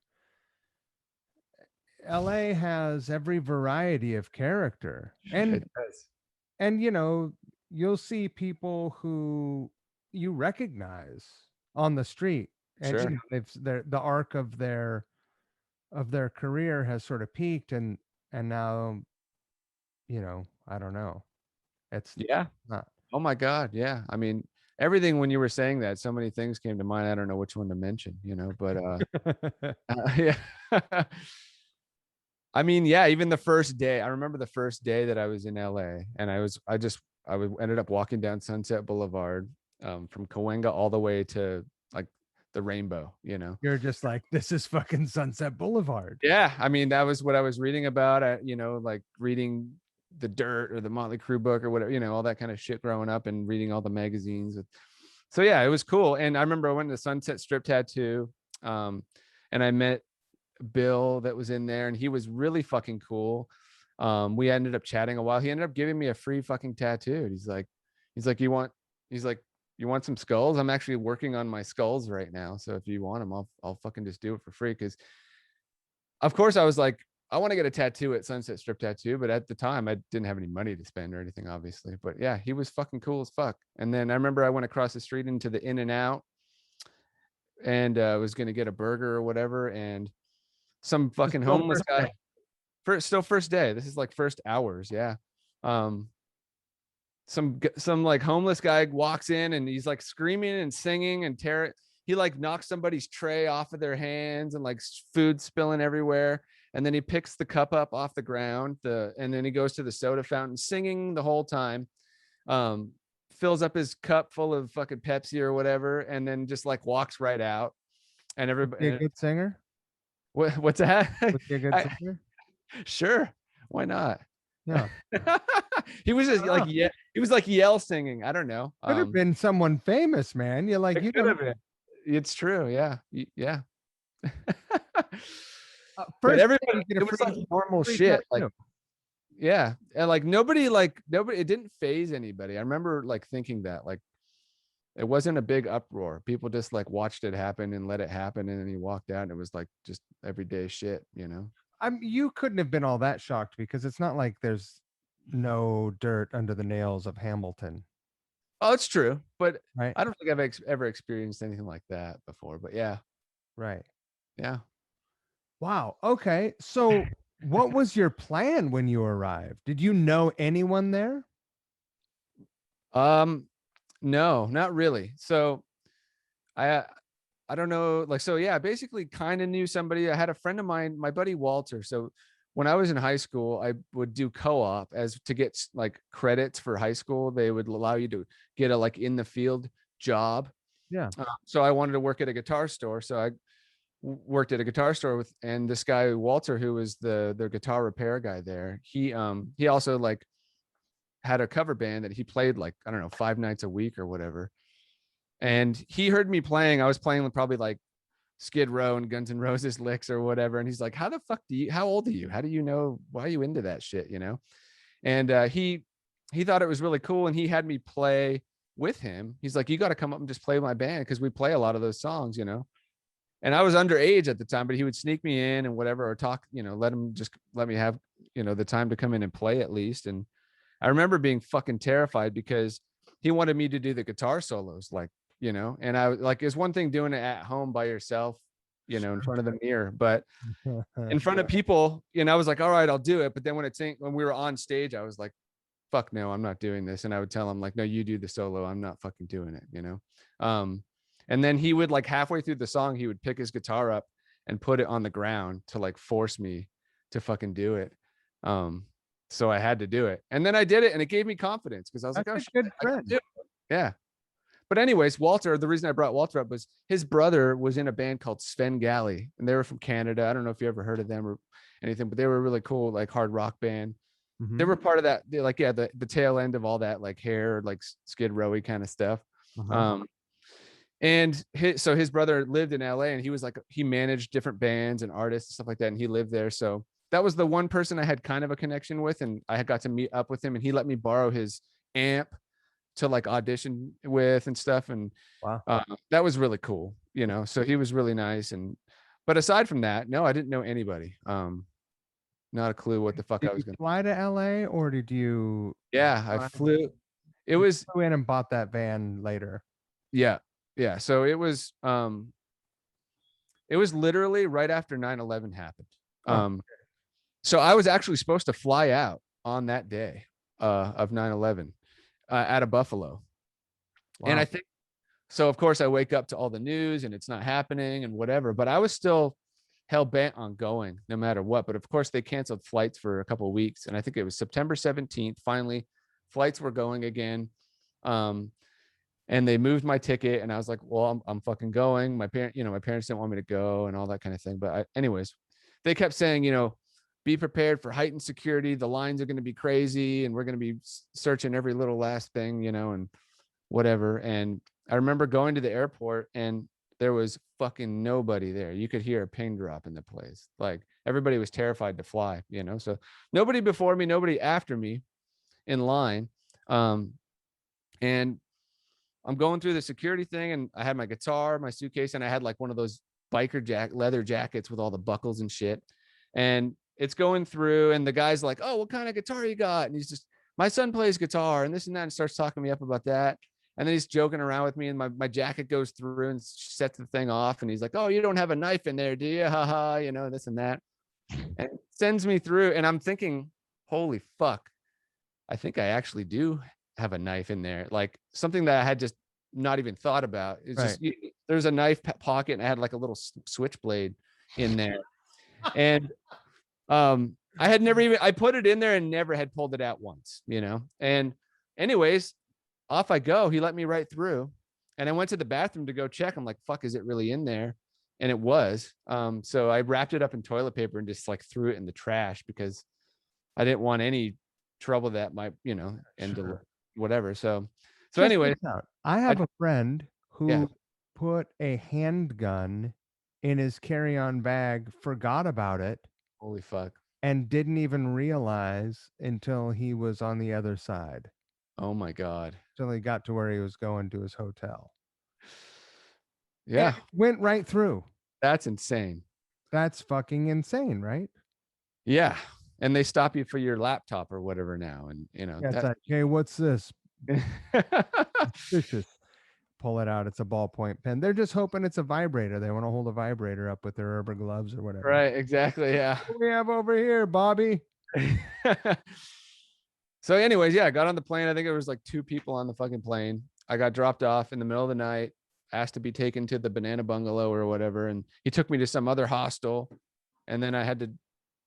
LA has every variety of character. And you know, you'll see people who you recognize on the street. And Sure. you know, the arc of their career has sort of peaked, and now, you know, I don't know. It's not. Oh my God. Yeah. I mean, everything when you were saying that, so many things came to mind. I don't know which one to mention, you know, but yeah. I mean, yeah, even the first day, I remember the first day that I was in LA, and I ended up walking down Sunset Boulevard from Cahuenga all the way to like the Rainbow, you know. You're just like, this is fucking Sunset Boulevard. Yeah. I mean, that was what I was reading about, you know, like reading the Dirt or the Motley Crue book or whatever, you know, all that kind of shit growing up and reading all the magazines. So yeah, it was cool. And I remember I went to Sunset Strip Tattoo, and I met Bill that was in there, and he was really fucking cool. We ended up chatting a while. He ended up giving me a free fucking tattoo. He's like, you want some skulls? I'm actually working on my skulls right now. So if you want them, I'll fucking just do it for free. Cause of course I was like, I want to get a tattoo at Sunset Strip Tattoo, but at the time I didn't have any money to spend or anything, obviously. But yeah, he was fucking cool as fuck. And then I remember I went across the street into the In-N-Out and was going to get a burger or whatever. And some fucking homeless guy, first day. This is like first hours. Yeah. Some like homeless guy walks in and he's like screaming and singing and he like knocks somebody's tray off of their hands and like food spilling everywhere. And then he picks the cup up off the ground, and then he goes to the soda fountain singing the whole time, fills up his cup full of fucking Pepsi or whatever, and then just like walks right out. And everybody, a good singer? What's that? Was he a good singer? Sure. Why not? Yeah. He was just like, yeah, he was like yell singing. I don't know. Could have been someone famous, man. You're like, you could have been. It's true. Yeah. Yeah. First, but everybody, it was like normal shit. Like, yeah. And like nobody, it didn't phase anybody. I remember like thinking that like, it wasn't a big uproar. People just like watched it happen and let it happen. And then he walked out and it was like just everyday shit, you know? You couldn't have been all that shocked because it's not like there's no dirt under the nails of Hamilton. Oh, it's true. But right. I don't think I've ever experienced anything like that before, but yeah. Right. Yeah. Wow. Okay. So what was your plan when you arrived? Did you know anyone there? No, not really. So I don't know. Like, so yeah, I basically kind of knew somebody. I had a friend of mine, my buddy Walter. So when I was in high school, I would do co-op to get like credits for high school. They would allow you to get a like in the field job. Yeah. So I wanted to work at a guitar store. So worked at a guitar store with, and this guy Walter, who was the guitar repair guy there, he also like had a cover band that he played like, I don't know, 5 nights a week or whatever. And he heard me playing. I was playing probably like Skid Row and Guns N' Roses licks or whatever. And he's like, how the fuck how old are you? How do you know, why are you into that shit? You know? And he thought it was really cool. And he had me play with him. He's like, you got to come up and just play my band, because we play a lot of those songs, you know? And I was underage at the time, but he would sneak me in and whatever, or talk, you know, let me have, you know, the time to come in and play at least. And I remember being fucking terrified because he wanted me to do the guitar solos, like, you know, and I like, it's one thing doing it at home by yourself, you know, in front of the mirror, but in front of people, you know, I was like, all right, I'll do it. But then when we were on stage, I was like, fuck no, I'm not doing this. And I would tell him like, no, you do the solo. I'm not fucking doing it, you know? And then he would like halfway through the song, he would pick his guitar up and put it on the ground to like force me to fucking do it. So I had to do it. And then I did it, and it gave me confidence because I was like, oh, shit, good I can friend. do it. Yeah. But anyways, Walter, the reason I brought Walter up was his brother was in a band called Sven Galley, and they were from Canada. I don't know if you ever heard of them or anything, but they were a really cool, like hard rock band. They were part of that, like, yeah, the tail end of all that, like hair, like Skid Rowy kind of stuff. And his brother lived in LA, and he was like, he managed different bands and artists and stuff like that. And he lived there. So that was the one person I had kind of a connection with. And I had got to meet up with him, and he let me borrow his amp to like audition with and stuff. And wow, that was really cool, you know? So he was really nice. But aside from that, no, I didn't know anybody. Not a clue what the fuck I was going to fly to LA, or did you? Yeah, I flew. It was flew in and bought that van later. Yeah. So it was literally right after 9/11 happened. So I was actually supposed to fly out on that day of 9/11 out of Buffalo. Wow. And I think so. Of course, I wake up to all the news and it's not happening and whatever, but I was still hell bent on going no matter what. But of course, they canceled flights for a couple of weeks, and I think it was September 17th. Finally, flights were going again. And they moved my ticket, and I was like, well, I'm fucking going. My parents didn't want me to go and all that kind of thing. But anyways, they kept saying, you know, be prepared for heightened security. The lines are going to be crazy, and we're going to be searching every little last thing, you know, and whatever. And I remember going to the airport, and there was fucking nobody there. You could hear a pin drop in the place. Like, everybody was terrified to fly, you know? So nobody before me, nobody after me in line. And I'm going through the security thing, and I had my guitar, my suitcase, and I had like one of those biker leather jackets with all the buckles and shit. And it's going through, and the guy's like, oh, what kind of guitar you got? And he's just, my son plays guitar and this and that, and starts talking me up about that. And then he's joking around with me, and my jacket goes through and sets the thing off. And he's like, oh, you don't have a knife in there, do you? Haha, you know, this and that. And sends me through, and I'm thinking, holy fuck, I think I actually do have a knife in there, like something that I had just not even thought about. It's right. Just there's a knife pocket, and I had like a little switchblade in there. And I had never even, I put it in there and never had pulled it out once, you know. And anyways, off I go. He let me right through, and I went to the bathroom to go check. I'm like, fuck, is it really in there? And it was. So I wrapped it up in toilet paper and just like threw it in the trash, because I didn't want any trouble that might, you know, end sure. Whatever. So anyway, I have a friend who put a handgun in his carry-on bag, forgot about it. Holy fuck. And didn't even realize until he was on the other side. Oh my God. Until he got to where he was going to his hotel. Yeah. Went right through. That's insane. That's fucking insane, right? Yeah. And they stop you for your laptop or whatever now. And, you know, that's like, hey, what's this? Suspicious. Pull it out. It's a ballpoint pen. They're just hoping it's a vibrator. They want to hold a vibrator up with their rubber gloves or whatever. Right. Exactly. Yeah. What do we have over here, Bobby? So anyways, yeah, I got on the plane. I think it was like 2 people on the fucking plane. I got dropped off in the middle of the night, asked to be taken to the banana bungalow or whatever. And he took me to some other hostel. And then I had to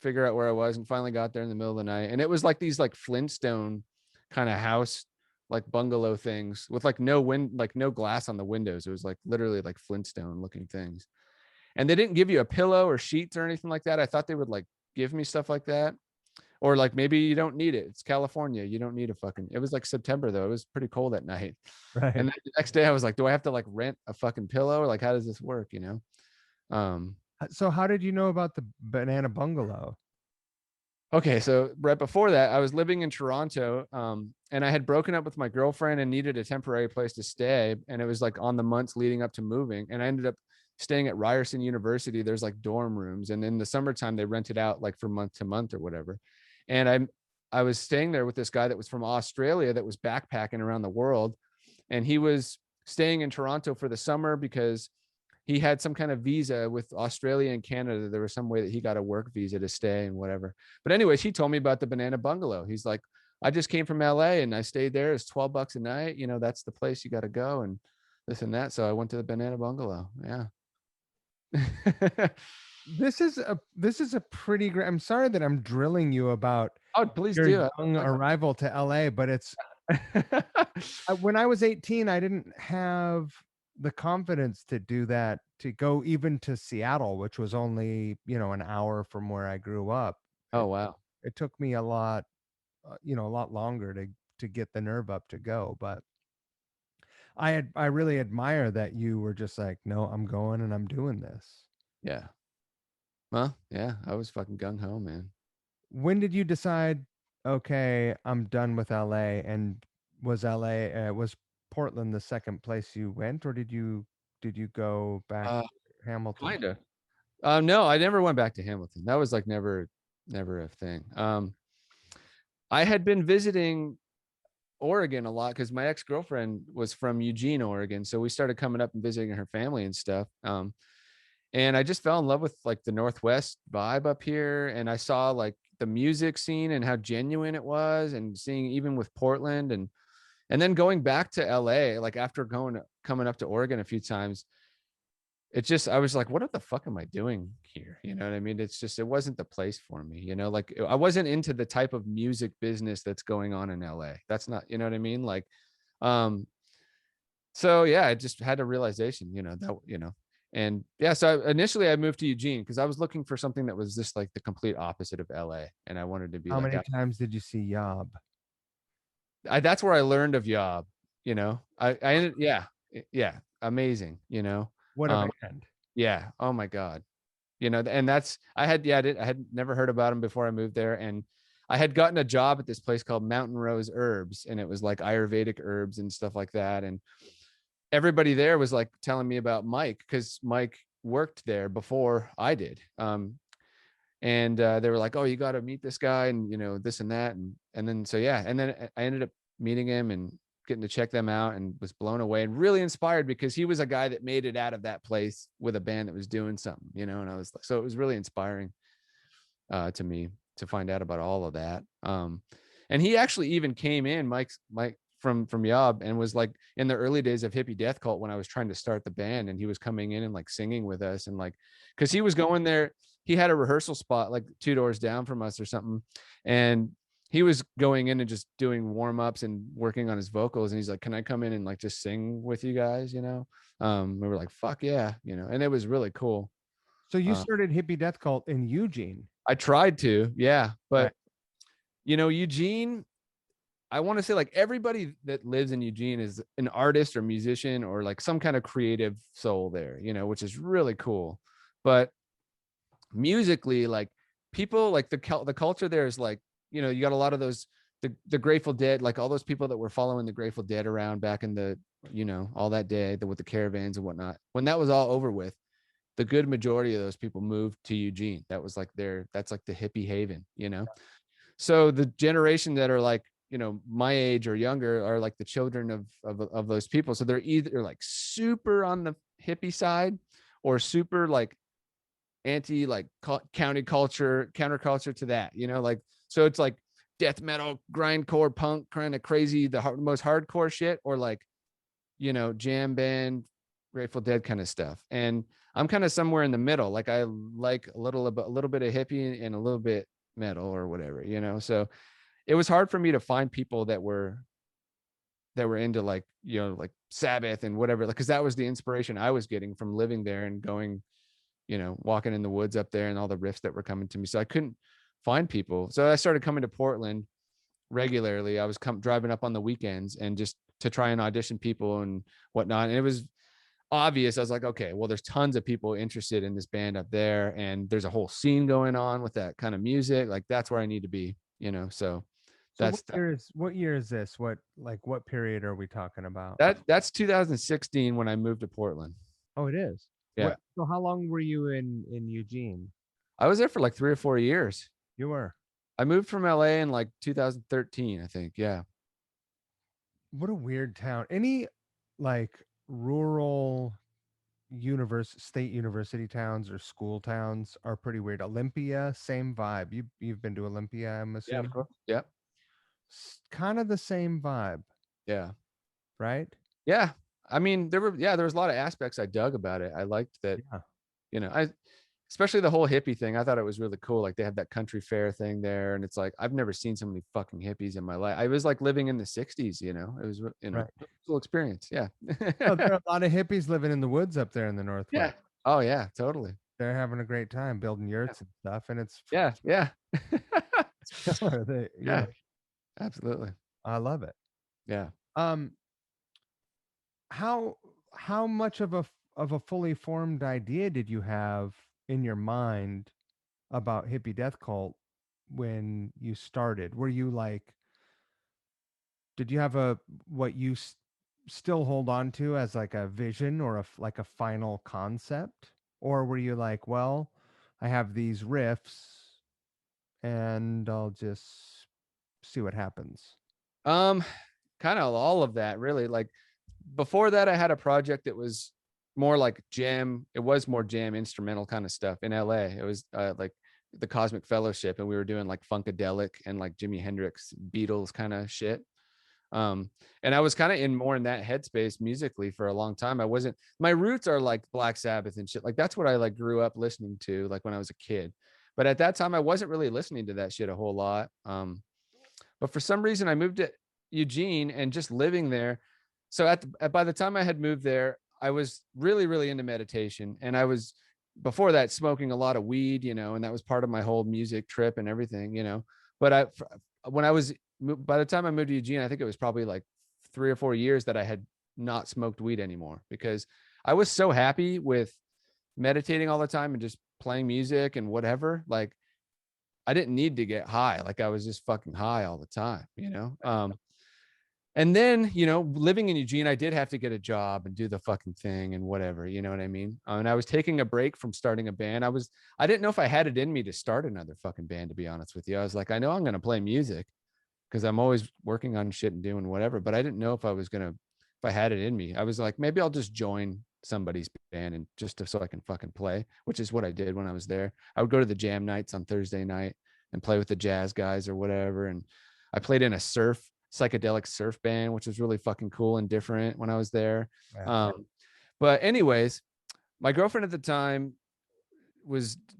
figure out where I was, and finally got there in the middle of the night. And it was like these like Flintstone kind of house, like bungalow things with like no glass on the windows. It was like literally like Flintstone looking things. And they didn't give you a pillow or sheets or anything like that. I thought they would like give me stuff like that. Or like maybe you don't need it. It's California. You don't need a fucking, it was like September though. It was pretty cold at night. Right. And then the next day I was like, do I have to like rent a fucking pillow? Or like, how does this work? You know? So how did you know about the banana bungalow? Okay, so right before that, I was living in Toronto, and I had broken up with my girlfriend and needed a temporary place to stay. And it was like on the months leading up to moving, and I ended up staying at Ryerson University. There's like dorm rooms, and in the summertime they rent it out like for month to month or whatever. And I was staying there with this guy that was from Australia that was backpacking around the world, and he was staying in Toronto for the summer because he had some kind of visa with Australia and Canada. There was some way that he got a work visa to stay and whatever. But anyways, he told me about the banana bungalow. He's like, I just came from LA and I stayed there. It's $12 a night. You know, that's the place you got to go and this and that. So I went to the banana bungalow. Yeah. This is a pretty great. I'm sorry that I'm drilling you about Oh, please your do. young arrival to LA, but it's when I was 18, I didn't have the confidence to do that, to go even to Seattle, which was only, an hour from where I grew up. Oh, wow. It took me a lot, a lot longer to get the nerve up to go, but I really admire that you were just like, no, I'm going and I'm doing this. Yeah. Well, yeah, I was fucking gung ho, man. When did you decide, okay, I'm done with LA? And was was Portland the second place you went, or did you go back to Hamilton? Kind of. No, I never went back to Hamilton. That was like never a thing. I had been visiting Oregon a lot because my ex-girlfriend was from Eugene, Oregon. So we started coming up and visiting her family and stuff. And I just fell in love with like the Northwest vibe up here. And I saw like the music scene and how genuine it was, and seeing even with Portland and then going back to LA, like after coming up to Oregon a few times, it just, I was like, what the fuck am I doing here? You know what I mean? It's just, it wasn't the place for me, like I wasn't into the type of music business that's going on in LA. That's not, you know what I mean? Like, so yeah, I just had a realization, and yeah, so initially I moved to Eugene because I was looking for something that was just like the complete opposite of LA. And I wanted to be How like, many times did you see Yob? that's where I learned of Yob, I ended, yeah, amazing, What a band. yeah. Oh my God. And that's, I had never heard about him before I moved there. And I had gotten a job at this place called Mountain Rose Herbs, and it was like Ayurvedic herbs and stuff like that. And everybody there was like telling me about Mike, because Mike worked there before I did. And they were like, oh, you got to meet this guy and, this and that. And then, so, yeah. And then I ended up meeting him and getting to check them out, and was blown away and really inspired because he was a guy that made it out of that place with a band that was doing something, and I was like, so it was really inspiring to me to find out about all of that. And he actually even came in, Mike from Yob, and was like in the early days of Hippie Death Cult when I was trying to start the band, and he was coming in and like singing with us, and like, because he was going there, he had a rehearsal spot like 2 doors down from us or something, and he was going in and just doing warm-ups and working on his vocals, and he's like, can I come in and like just sing with you guys? We were like, fuck yeah, and it was really cool. So you started Hippie Death Cult in Eugene? I tried to, yeah, but Eugene, I want to say like everybody that lives in Eugene is an artist or musician or like some kind of creative soul there, which is really cool. But musically, like people, like the culture there is like, you got a lot of those, the Grateful Dead, like all those people that were following the Grateful Dead around back in the, all that day with the caravans and whatnot. When that was all over with, the good majority of those people moved to Eugene. That was like that's like the hippie haven, So the generation that are like, my age or younger are like the children of those people. So they're either like super on the hippie side or super like anti like counterculture to that, like, so it's like death metal, grindcore, punk, kind of crazy, the most hardcore shit, or like, jam band, Grateful Dead kind of stuff. And I'm kind of somewhere in the middle. Like I like a little bit of hippie and a little bit metal or whatever, so it was hard for me to find people that were into like, like Sabbath and whatever, like, because that was the inspiration I was getting from living there and going you know, walking in the woods up there and all the riffs that were coming to me. So I couldn't find people. So I started coming to Portland regularly. I was driving up on the weekends and just to try and audition people and whatnot. And it was obvious. I was like, okay, well, there's tons of people interested in this band up there, and there's a whole scene going on with that kind of music. Like that's where I need to be, you know. So So that's what year is this? What period are we talking about? that's 2016 when I moved to Portland. Oh, it is. Yeah. So how long were you in Eugene? I was there for like 3 or 4 years. You were. I moved from LA in like 2013, I think. Yeah. What a weird town. Any like rural state university towns or school towns are pretty weird. Olympia, same vibe. You've been to Olympia, I'm Yeah, assuming. of course. Yeah. Kind of the same vibe, Yeah. right? Yeah. I mean, there was a lot of aspects I dug about it. I liked that, Yeah. you know, especially the whole hippie thing. I thought it was really cool. Like they had that country fair thing there. And it's like, I've never seen so many fucking hippies in my life. I was like living in the 60s, you know, it was, you know, Right. cool experience. Yeah. Oh, there are a lot of hippies living in the woods up there in the Yeah. Northwest. Oh yeah, totally. They're having a great time building yurts and stuff. And it's Yeah. Yeah. killer. Yeah. Absolutely. I love it. Yeah. How much of a fully formed idea did you have in your mind about hippie death cult when you started? Were you like, did you have what you still hold on to as like a vision or like a final concept, or were you like, well, I have these riffs and I'll just see what happens? Kind of all of that really. Like before that, I had a project that was more like jam. It was more jam instrumental kind of stuff in LA. It was like the Cosmic Fellowship, and we were doing like funkadelic and like Jimi Hendrix, Beatles kind of shit. And I was kind of in that headspace musically for a long time. My roots are like Black Sabbath and shit. Like that's what I like grew up listening to, like when I was a kid. But at that time, I wasn't really listening to that shit a whole lot. But for some reason, I moved to Eugene and just living there. So by the time I had moved there, I was really, really into meditation. And I was before that smoking a lot of weed, you know, and that was part of my whole music trip and everything, you know. But by the time I moved to Eugene, I think it was probably like 3 or 4 years that I had not smoked weed anymore, because I was so happy with meditating all the time and just playing music and whatever. Like I didn't need to get high. Like I was just fucking high all the time, you know? And then, you know, living in Eugene, I did have to get a job and do the fucking thing and whatever, you know what I mean? And I was taking a break from starting a band. I didn't know if I had it in me to start another fucking band, to be honest with you. I was like, I know I'm going to play music because I'm always working on shit and doing whatever, but I didn't know if I had it in me. I was like, maybe I'll just join somebody's band and so I can fucking play, which is what I did when I was there. I would go to the jam nights on Thursday night and play with the jazz guys or whatever. And I played in a psychedelic surf band, which was really fucking cool and different when I was there. Yeah. But anyways, my girlfriend at the time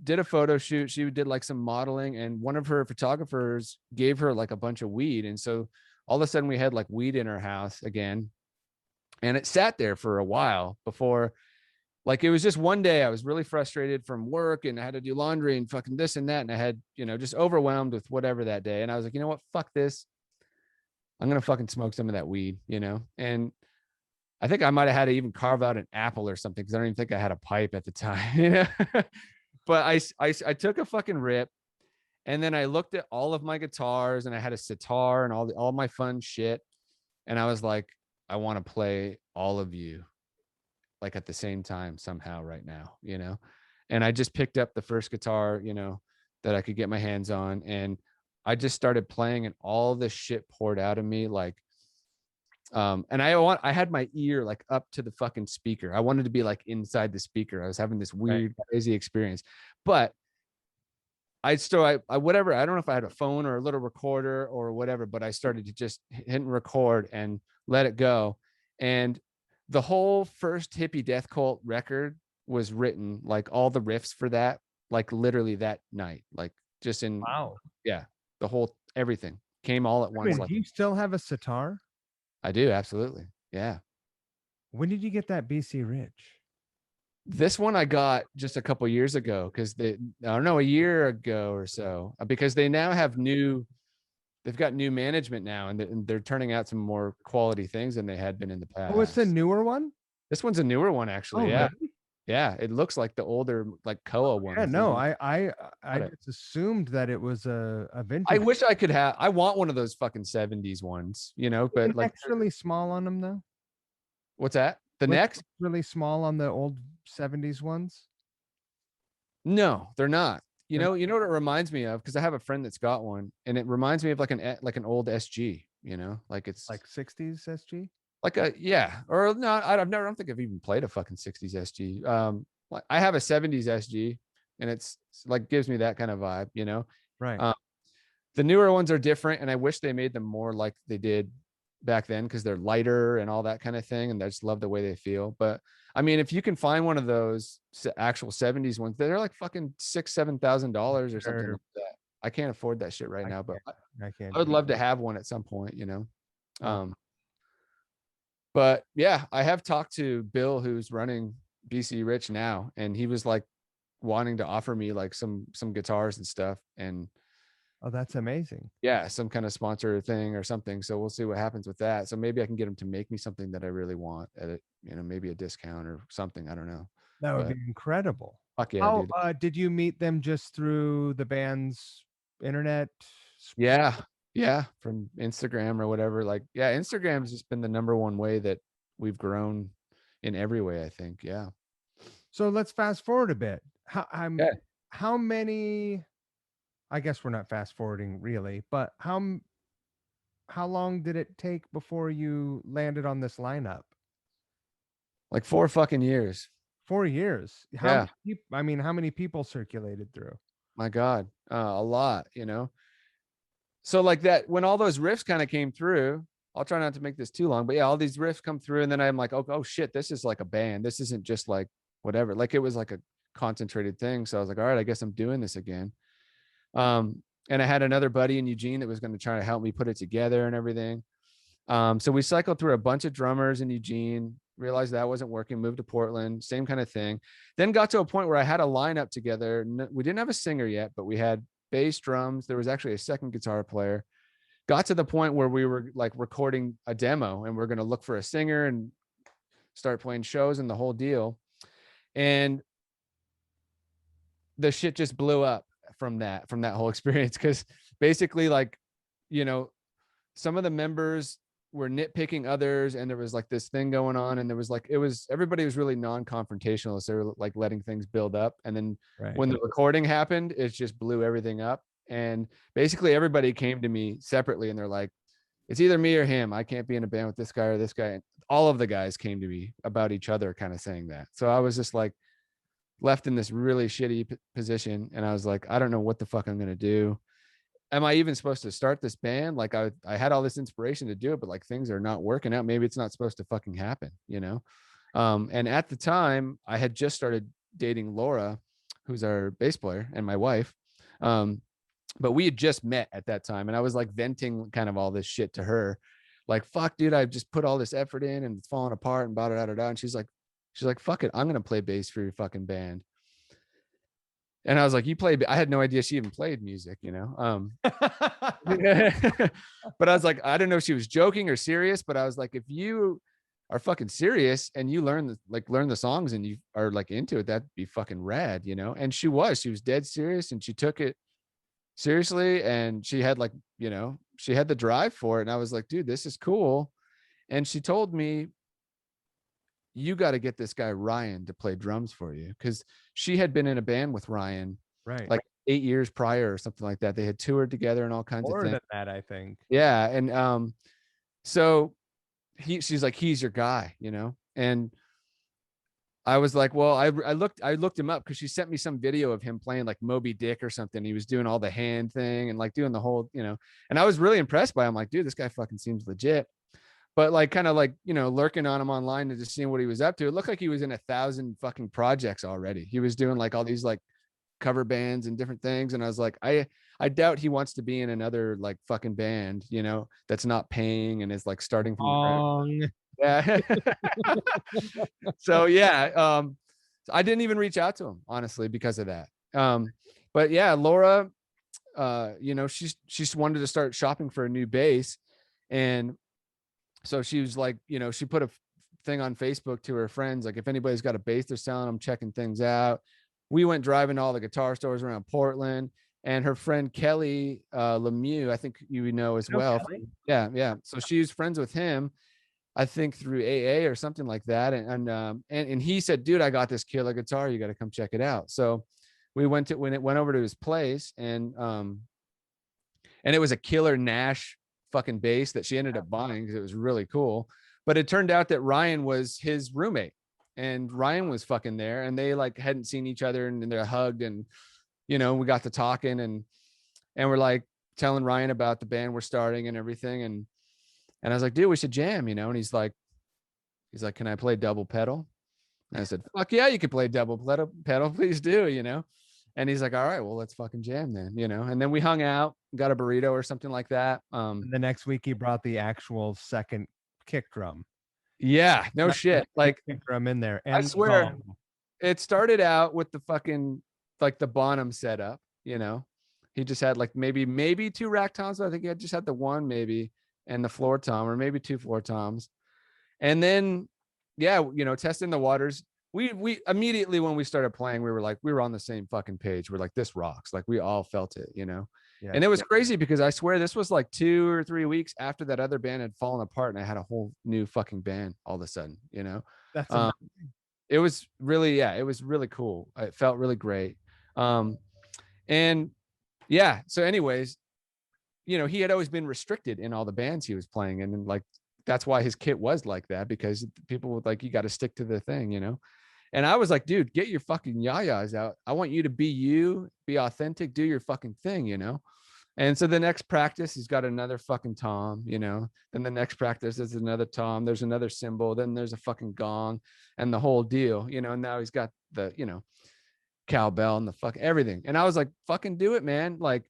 did a photo shoot. She did like some modeling, and one of her photographers gave her like a bunch of weed. And so all of a sudden we had like weed in our house again. And it sat there for a while before, like, it was just one day I was really frustrated from work and I had to do laundry and fucking this and that. And I had, you know, just overwhelmed with whatever that day. And I was like, you know what? Fuck this. I'm going to fucking smoke some of that weed, you know? And I think I might have had to even carve out an apple or something, because I don't even think I had a pipe at the time, you know? But I took a fucking rip, and then I looked at all of my guitars, and I had a sitar and all my fun shit. And I was like, I want to play all of you like at the same time somehow right now, you know? And I just picked up the first guitar, you know, that I could get my hands on. And I just started playing, and all this shit poured out of me. Like, and I had my ear like up to the fucking speaker. I wanted to be like inside the speaker. I was having this weird, crazy experience, but I whatever, I don't know if I had a phone or a little recorder or whatever, but I started to just hit and record and let it go. And the whole first Hippie Death Cult record was written, like all the riffs for that, like literally that night, like just in, Wow. yeah, the whole, everything came all at once. Wait, do you still have a sitar? I do. Absolutely. Yeah. When did you get that BC Rich? This one I got just a couple years ago because I don't know, a year ago or so, because they now have they've got new management now, and they're turning out some more quality things than they had been in the past. Oh, it's a newer one? This one's a newer one, actually. Oh, Yeah. really? Yeah. It looks like the older, like Koa ones. Yeah, no, I Got it. just assumed that it was a I vintage. wish I could have, I want one of those fucking 70s ones, you know, but The like, neck's really small on them though. what's that? The Was it necks? really small on the old 70s ones. No, they're not. You They're know what it reminds me of? Because I have a friend that's got one, and it reminds me of like an old SG, you know, like it's like 60s SG. like a, yeah, or no, I don't think I've even played a fucking 60s SG. Like I have a 70s SG, and it's like gives me that kind of vibe, you know. Right. The newer ones are different, and I wish they made them more like they did back then because they're lighter and all that kind of thing, and I just love the way they feel. But I mean, if you can find one of those actual 70s ones, they're like fucking $6,000-7,000 or something like that. I can't afford that shit right now, but I can't. I would love to have one at some point, you know. But yeah, I have talked to Bill, who's running BC Rich now, and he was like wanting to offer me like some guitars and stuff, and Oh, that's amazing. yeah, some kind of sponsor thing or something. So we'll see what happens with that. So maybe I can get him to make me something that I really want at it, you know, maybe a discount or something. I don't know. That would But be incredible. fuck yeah, How dude. did you meet them just through the band's internet? Yeah. Yeah. From Instagram or whatever. Like, yeah, Instagram's just been the number one way that we've grown in every way, I think. Yeah. So let's fast forward a bit. Yeah. How many, I guess we're not fast forwarding really, but how long did it take before you landed on this lineup? Like 4 fucking years. 4 years. Yeah. I mean, how many people circulated through? My God. A lot, you know. So like that, when all those riffs kind of came through, I'll try not to make this too long, but yeah, all these riffs come through, and then I'm like, oh shit, this is like a band. This isn't just like whatever. Like it was like a concentrated thing. So I was like, all right, I guess I'm doing this again. And I had another buddy in Eugene that was going to try to help me put it together and everything. So we cycled through a bunch of drummers in Eugene, realized that wasn't working, moved to Portland, same kind of thing. Then got to a point where I had a lineup together. We didn't have a singer yet, but we had bass, drums. There was actually a second guitar player. Got to the point where we were like recording a demo, and we're going to look for a singer and start playing shows and the whole deal. And the shit just blew up from that whole experience. Cause basically, like, you know, some of the members were nitpicking others, and there was like this thing going on, and there was like, everybody was really non-confrontational. So they were like letting things build up. And then when the recording happened, it just blew everything up. And basically everybody came to me separately, and they're like, it's either me or him. I can't be in a band with this guy or this guy. And all of the guys came to me about each other, kind of saying that. So I was just like left in this really shitty position. And I was like, I don't know what the fuck I'm going to do. Am I even supposed to start this band? Like I had all this inspiration to do it, but like things are not working out. Maybe it's not supposed to fucking happen, you know? And at the time I had just started dating Laura, who's our bass player and my wife. But we had just met at that time, and I was like venting kind of all this shit to her. Like, fuck, dude, I just put all this effort in and it's falling apart and blah, blah, blah, blah. And she's like, fuck it, I'm going to play bass for your fucking band. And I was like, you play, I had no idea she even played music, you know? But I was like, I don't know if she was joking or serious, but I was like, if you are fucking serious and you learn the songs and you are like into it, that'd be fucking rad, you know? And she was dead serious, and she took it seriously, and she had like, you know, she had the drive for it. And I was like, dude, this is cool. And she told me, you got to get this guy Ryan to play drums for you, because she had been in a band with Ryan like 8 years prior or something like that. They had toured together and all kinds of things. More than that, I think. Yeah. And so she's like, he's your guy, you know? And I was like, well, I looked him up because she sent me some video of him playing like Moby Dick or something. He was doing all the hand thing and like doing the whole, you know, and I was really impressed by him. Like, dude, this guy fucking seems legit. But like, kind of like, you know, lurking on him online and just seeing what he was up to. It looked like he was in 1,000 fucking projects already. He was doing like all these like cover bands and different things. And I was like, I doubt he wants to be in another like fucking band, you know, that's not paying and is like starting from the ground. Yeah. So yeah. I didn't even reach out to him, honestly, because of that. But yeah, Laura, you know, she wanted to start shopping for a new bass. And so she was like, you know, she put a thing on Facebook to her friends, like, if anybody's got a bass they're selling, I'm checking things out. We went driving to all the guitar stores around Portland, and her friend Kelly Lemieux, I think you know as well. Kelly? Yeah. So she was friends with him, I think through AA or something like that. And he said, dude, I got this killer guitar. You got to come check it out. So we went over to his place, and it was a killer Nash fucking bass that she ended up buying because it was really cool. But it turned out that Ryan was his roommate, and Ryan was fucking there, and they like hadn't seen each other, and they're hugged, and you know, we got to talking, and we're like telling Ryan about the band we're starting and everything. And I was like, dude, we should jam, you know? And he's like, can I play double pedal? And I said, fuck yeah, you can play double pedal, please do, you know? And he's like, all right, well, let's fucking jam then, you know? And then we hung out, got a burrito or something like that. And the next week he brought the actual second kick drum. Yeah, no shit. Like, kick drum in there. And I swear, it started out with the fucking, like the Bonham setup, you know? He just had like maybe 2 rack toms. I think he had just had the one maybe, and the floor tom, or maybe 2 floor toms. And then, yeah, you know, testing the waters. We immediately, when we started playing, we were on the same fucking page. We're like, this rocks. Like, we all felt it, you know? Yeah. And it was crazy because I swear this was like 2 or 3 weeks after that other band had fallen apart, and I had a whole new fucking band all of a sudden, you know? That's amazing. It was really, yeah, it was really cool. It felt really great. And yeah, so anyways, you know, he had always been restricted in all the bands he was playing in, and like, that's why his kit was like that, because people would like, you got to stick to the thing, you know? And I was like, dude, get your fucking yayas out. I want you to be you, be authentic, do your fucking thing, you know? And so the next practice, he's got another fucking tom, you know? Then the next practice, there's another tom, there's another cymbal, then there's a fucking gong, and the whole deal, you know? And now he's got the, you know, cowbell and the fuck everything. And I was like, fucking do it, man. Like,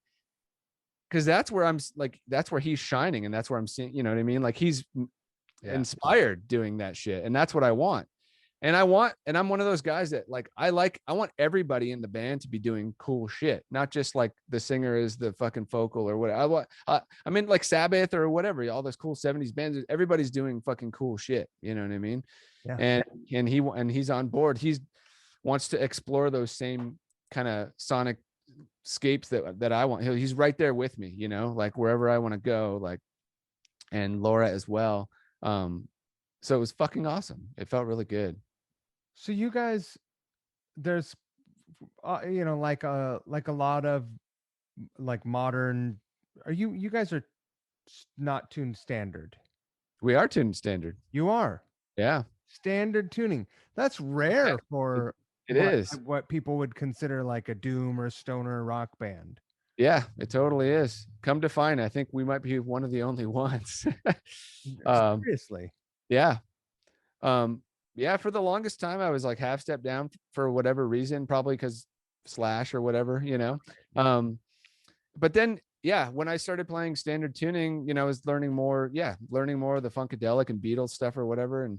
because that's where I'm like, that's where he's shining, and that's where I'm seeing, you know what I mean? Like, he's inspired doing that shit, and that's what I want. And I'm one of those guys that like, I want everybody in the band to be doing cool shit, not just like the singer is the fucking vocal or whatever. I mean, like Sabbath or whatever, all those cool 70s bands, everybody's doing fucking cool shit. You know what I mean? Yeah. And he's on board. He's wants to explore those same kind of sonic scapes that I want. He's right there with me, you know, like wherever I want to go, like, and Laura as well. So it was fucking awesome. It felt really good. So you guys, there's, you know, like a lot of like modern. Are you guys are not tuned standard? We are tuned standard. You are. Yeah. Standard tuning. That's rare for it is what people would consider like a doom or stoner rock band. Yeah, it totally is. Come to find, I think we might be one of the only ones. Seriously. Yeah. Yeah, for the longest time I was like half step down for whatever reason, probably because Slash or whatever, you know. But then yeah, when I started playing standard tuning, you know, I was learning more of the funkadelic and Beatles stuff or whatever.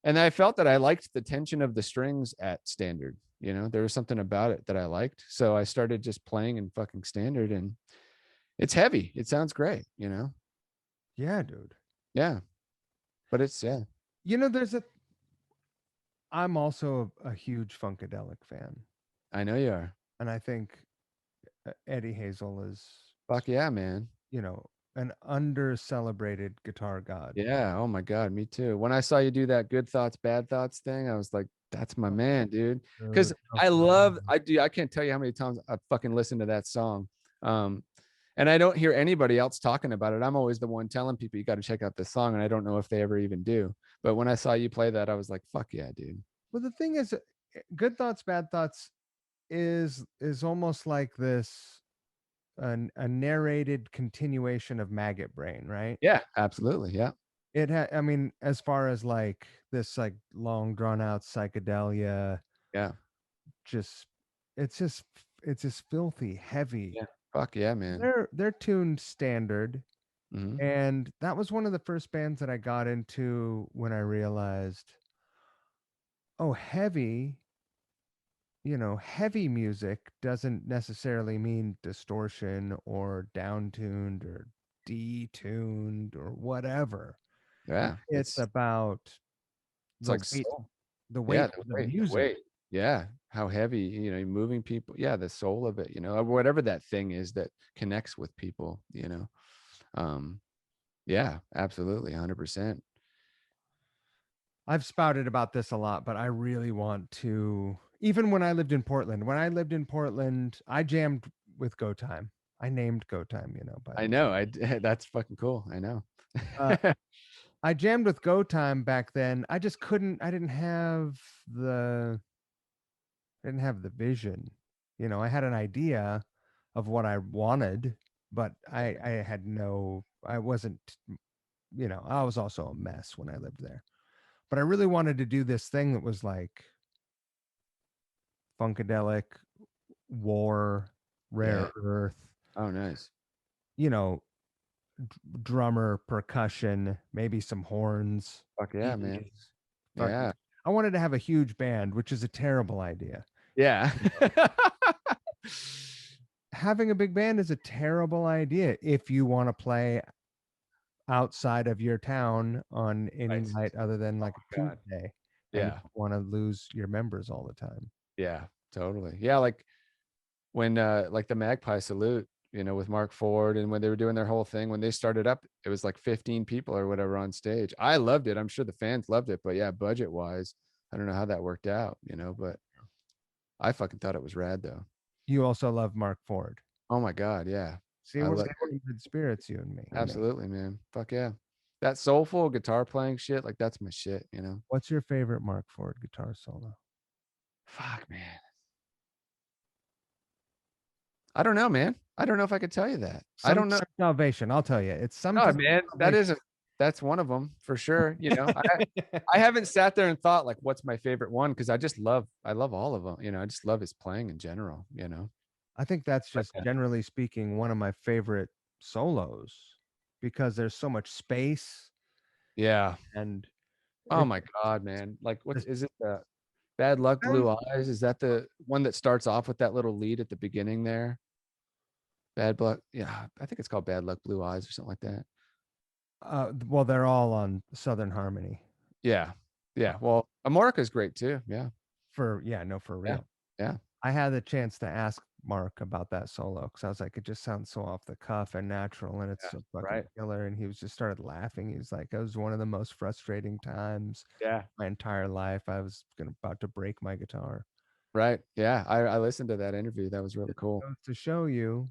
And I felt that I liked the tension of the strings at standard. You know, there was something about it that I liked. So I started just playing in fucking standard, and it's heavy. It sounds great, you know? Yeah, dude. Yeah. But it's, yeah. You know, I'm also a huge funkadelic fan. I know you are. And I think Eddie Hazel is, fuck yeah, man, you know, an under celebrated guitar god. Yeah. Oh my God. Me too. When I saw you do that good thoughts, bad thoughts thing, I was like, that's my man, dude. Because I can't tell you how many times I fucking listened to that song. And I don't hear anybody else talking about it. I'm always the one telling people, you got to check out this song. And I don't know if they ever even do. But when I saw you play that, I was like, fuck yeah, dude. Well, the thing is, good thoughts, bad thoughts is almost like this, a narrated continuation of Maggot Brain, right? Yeah, absolutely. Yeah. I mean, as far as like this, like long drawn out psychedelia. Yeah. It's just filthy heavy. Yeah. Fuck yeah, man. They're tuned standard. Mm-hmm. And that was one of the first bands that I got into when I realized, oh, heavy heavy music doesn't necessarily mean distortion or downtuned or detuned or whatever. Yeah. It's about It's the like weight, soul. the Yeah, weight of the the music. weight. Yeah, how heavy, you're moving people. Yeah, the soul of it, or whatever that thing is that connects with people, Um, yeah, absolutely, 100%. I've spouted about this a lot, but I really want to. Even when I lived in Portland, I jammed with Go Time. I named Go Time, by I the know. That's fucking cool. I know. way. I jammed with Go Time back then. I just couldn't. I didn't have the vision. I had an idea of what I wanted, but I had no. I wasn't. I was also a mess when I lived there. But I really wanted to do this thing that was like funkadelic, war, rare Yeah. earth, Oh, nice. you know, drummer, percussion, maybe some horns, Fuck yeah, man. keys, fucking. Yeah. I wanted to have a huge band, which is a terrible idea. Yeah. Having a big band is a terrible idea if you want to play outside of your town on any Right. night other than like a God. Tuesday, and you Yeah. don't want to lose your members all the time. Yeah, totally. Yeah, like when like the Magpie Salute, with Mark Ford, and when they were doing their whole thing, when they started up, it was like 15 people or whatever on stage. I loved it. I'm sure the fans loved it, but yeah, budget wise, I don't know how that worked out, but I fucking thought it was rad though. You also love Mark Ford. Oh my God, yeah. See, I we're love in good spirits, you and me. absolutely, man. Fuck yeah. That soulful guitar playing shit, like that's my shit. What's your favorite Mark Ford guitar solo? Fuck, man. I don't know, man. I don't know if I could tell you that. I don't know. Salvation. I'll tell you. It's Oh sometimes man, that's one of them for sure. I haven't sat there and thought like, what's my favorite one? Because I love all of them. I just love his playing in general. I think that's But, just generally speaking one of my favorite solos because there's so much space yeah. and Oh it, my God, man. Like, what the is it? The Bad Luck sound- Blue Eyes? Is that the one that starts off with that little lead at the beginning there? Bad Luck. Yeah, I think it's called Bad Luck Blue Eyes or something like that. well, they're all on Southern Harmony. Yeah. Yeah. Well, Amorica's great too. Yeah. For Yeah. real. Yeah. I had the chance to ask Mark about that solo because I was like, it just sounds so off the cuff and natural, and it's Yeah, so fucking right. killer. And he was just started laughing. He was like, it was one of the most frustrating times Yeah. my entire life. I was about to break my guitar. Right. Yeah. I listened to that interview. That was really cool. Goes to show you,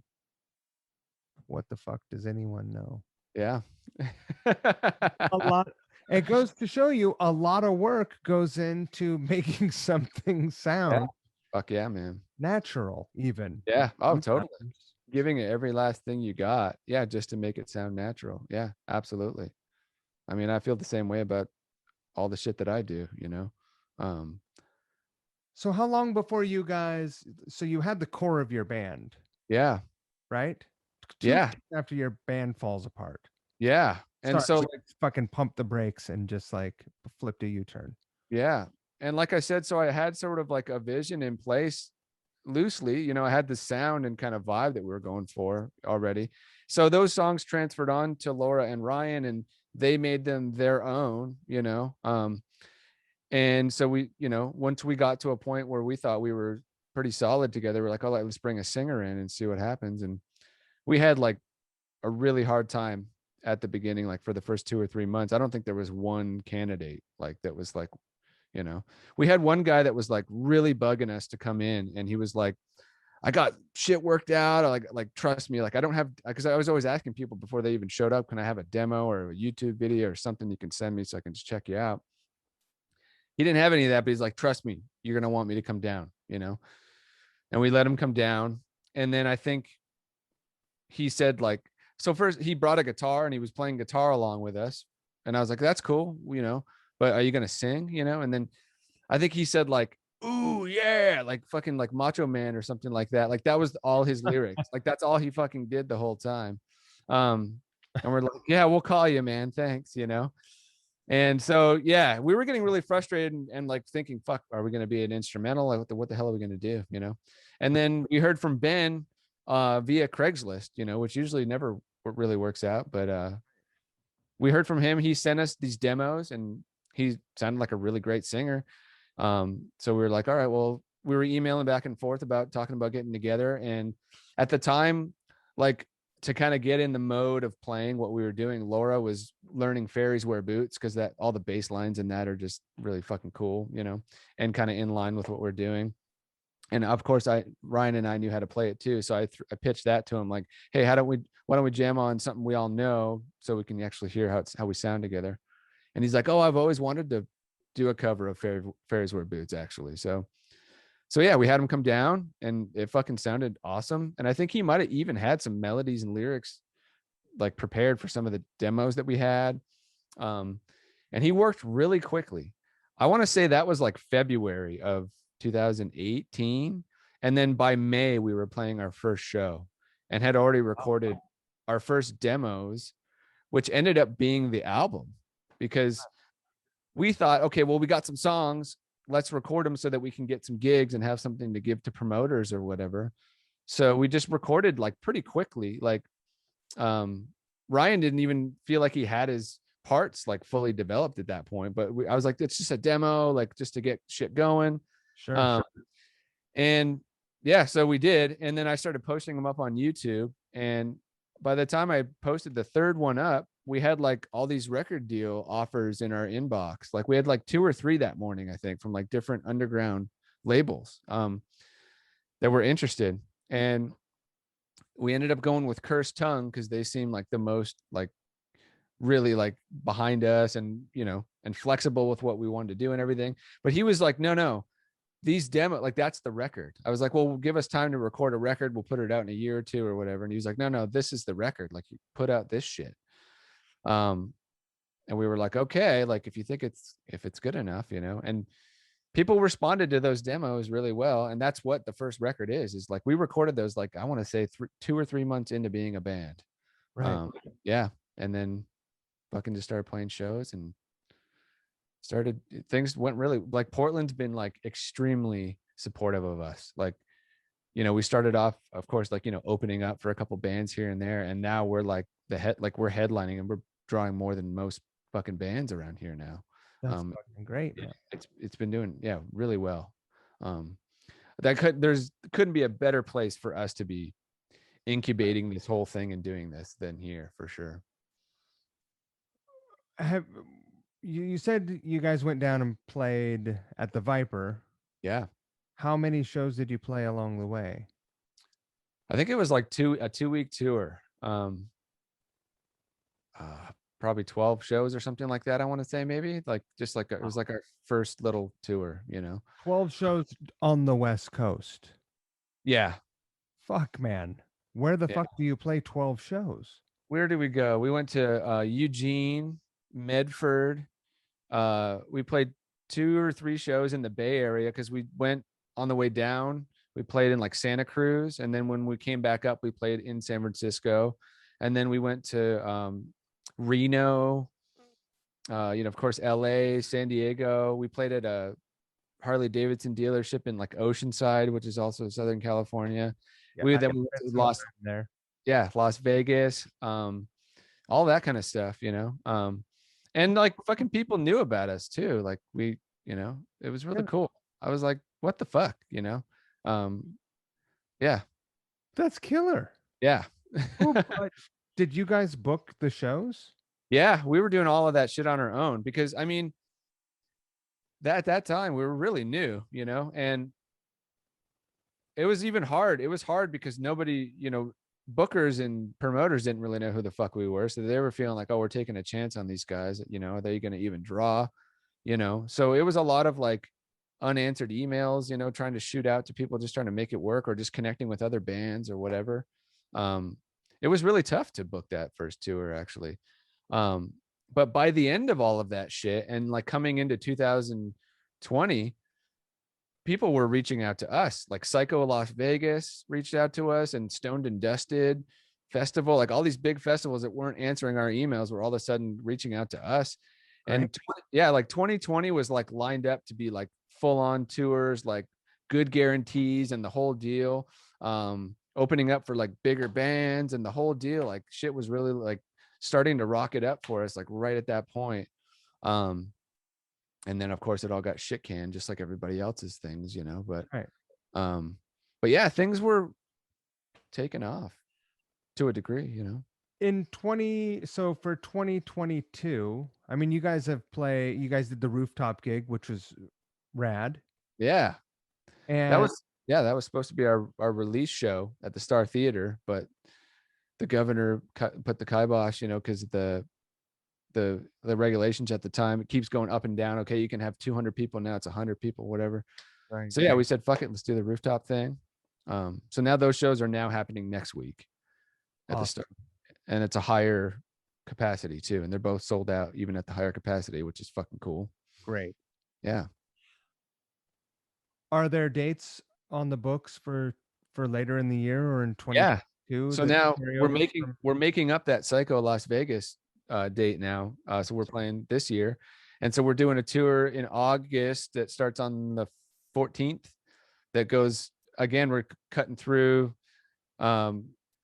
what the fuck does anyone know? Yeah. A lot. It goes to show you a lot of work goes into making something sound Fuck yeah, man. natural, even. Yeah. Oh, totally. Sometimes. Giving it every last thing you got. Yeah. Just to make it sound natural. Yeah. Absolutely. I mean, I feel the same way about all the shit that I do. Um, So how long before you guys? So you had the core of your band, yeah. right? Yeah. After your band falls apart. Yeah. And Sorry, so like fucking pump the brakes and just like flipped a U-turn. yeah. And like I said, so I had sort of like a vision in place loosely. I had the sound and kind of vibe that we were going for already. So those songs transferred on to Laura and Ryan, and they made them their own. And so once we got to a point where we thought we were pretty solid together, we're like, oh, let's bring a singer in and see what happens. And we had like a really hard time at the beginning, like for the first 2 or 3 months. I don't think there was one candidate like that was like, we had one guy that was like really bugging us to come in, and he was like, I got shit worked out. Like, trust me. Like, I don't have, because I was always asking people before they even showed up, can I have a demo or a YouTube video or something you can send me so I can just check you out? He didn't have any of that, but he's like, trust me, you're going to want me to come down. And we let him come down. And then I think he said like, so first he brought a guitar and he was playing guitar along with us. And I was like, that's cool, but are you going to sing, And then I think he said like, ooh, yeah, like fucking like Macho Man or something like that. Like that was all his lyrics. Like that's all he fucking did the whole time. And we're like, yeah, we'll call you, man. Thanks. And so, yeah, we were getting really frustrated and like thinking, fuck, are we going to be an instrumental? Like, what the hell are we going to do? You know? And then we heard from Ben via Craigslist, you know, which usually never really works out. But we heard from him. He sent us these demos and he sounded like a really great singer. So we were like, all right, well, we were emailing back and forth about talking about getting together. And at the time, like, to kind of get in the mode of playing what we were doing, Laura was learning Fairies Wear Boots because that all the bass lines in that are just really fucking cool, you know, and kind of in line with what we're doing. And of course, Ryan and I knew how to play it too, so I pitched that to him, like, hey, why don't we jam on something we all know so we can actually hear how we sound together. And he's like, oh, I've always wanted to do a cover of Fairies Wear Boots, actually. So yeah, we had him come down and it fucking sounded awesome. And I think he might have even had some melodies and lyrics like prepared for some of the demos that we had. And he worked really quickly. I want to say that was like February of 2018. And then by May, we were playing our first show and had already recorded our first demos, which ended up being the album because we thought, okay, well, we got some songs, let's record them so that we can get some gigs and have something to give to promoters or whatever. So we just recorded like pretty quickly. Like Ryan didn't even feel like he had his parts like fully developed at that point, but I was like, it's just a demo, like just to get shit going. Sure. And yeah, so we did. And then I started posting them up on YouTube. And by the time I posted the third one up, we had like all these record deal offers in our inbox. Like we had like 2 or 3 that morning, I think, from like different underground labels that were interested. And we ended up going with Cursed Tongue because they seemed like the most like really like behind us and, you know, and flexible with what we wanted to do and everything. But he was like, no, these demo, like that's the record. I was like, well, give us time to record a record. We'll put it out in a year or 2 or whatever. And he was like, no, this is the record. Like you put out this shit. And we were like, okay, like if you think if it's good enough, you know, and people responded to those demos really well. And that's what the first record is like, we recorded those, like, I want to say 2 or 3 months into being a band. Right. Yeah. And then fucking just started playing shows and things went really, like Portland's been like extremely supportive of us. Like, you know, we started off, of course, like, you know, opening up for a couple bands here and there. And now we're like we're headlining and we're drawing more than most fucking bands around here now. That's fucking great, man. It's been doing, yeah, really well. Couldn't be a better place for us to be incubating this whole thing and doing this than here, for sure. Have you said you guys went down and played at the Viper? Yeah. How many shows did you play along the way? I think it was like a 2-week tour. Probably 12 shows or something like that. I want to say maybe like just like it was like our first little tour, you know. 12 shows on the West Coast. Yeah. Fuck, man. Where the fuck do you play 12 shows? Where did we go? We went to Eugene, Medford. We played 2 or 3 shows in the Bay Area because we went on the way down. We played in like Santa Cruz. And then when we came back up, we played in San Francisco. And then we went to Reno, you know, of course, LA, San Diego. We played at a Harley Davidson dealership in like Oceanside, which is also Southern California. Yeah, We went to Las Vegas, all that kind of stuff, you know. And like fucking people knew about us too. Like we, you know, it was really cool. I was like, what the fuck, you know? Yeah. That's killer. Yeah. But did you guys book the shows? Yeah, we were doing all of that shit on our own because I mean, at that time we were really new, you know, and it was even hard. It was hard because nobody, you know, bookers and promoters didn't really know who the fuck we were. So they were feeling like, oh, we're taking a chance on these guys. You know, are they going to even draw? You know, so it was a lot of like unanswered emails, you know, trying to shoot out to people, just trying to make it work or just connecting with other bands or whatever. It was really tough to book that first tour, actually. But by the end of all of that shit and like coming into 2020, people were reaching out to us, like Psycho Las Vegas reached out to us and Stoned and Dusted Festival, like all these big festivals that weren't answering our emails were all of a sudden reaching out to us. And Right. yeah, like 2020 was like lined up to be like full on tours, like good guarantees and the whole deal. Opening up for like bigger bands and the whole deal. Like shit was really like starting to rock it up for us, like right at that point. And then of course it all got shit canned, just like everybody else's things, you know. Right. But yeah, things were taken off to a degree, you know. So for 2022, I mean, you guys did the rooftop gig, which was rad. Yeah. And That was supposed to be our release show at the Star Theater, but the governor put the kibosh, you know, because the regulations at the time, it keeps going up and down. Okay, you can have 200 people, now it's 100 people, whatever. right. So yeah, we said fuck it, let's do the rooftop thing. So now those shows are now happening next week at the Star, and it's a higher capacity too, and they're both sold out even at the higher capacity, which is fucking cool. Great. Yeah. Are there dates on the books for later in the year or in 2022? Yeah. So now we're making up that Psycho Las Vegas date now. So we're playing this year, and so we're doing a tour in August that starts on the 14th. That goes again. We're cutting through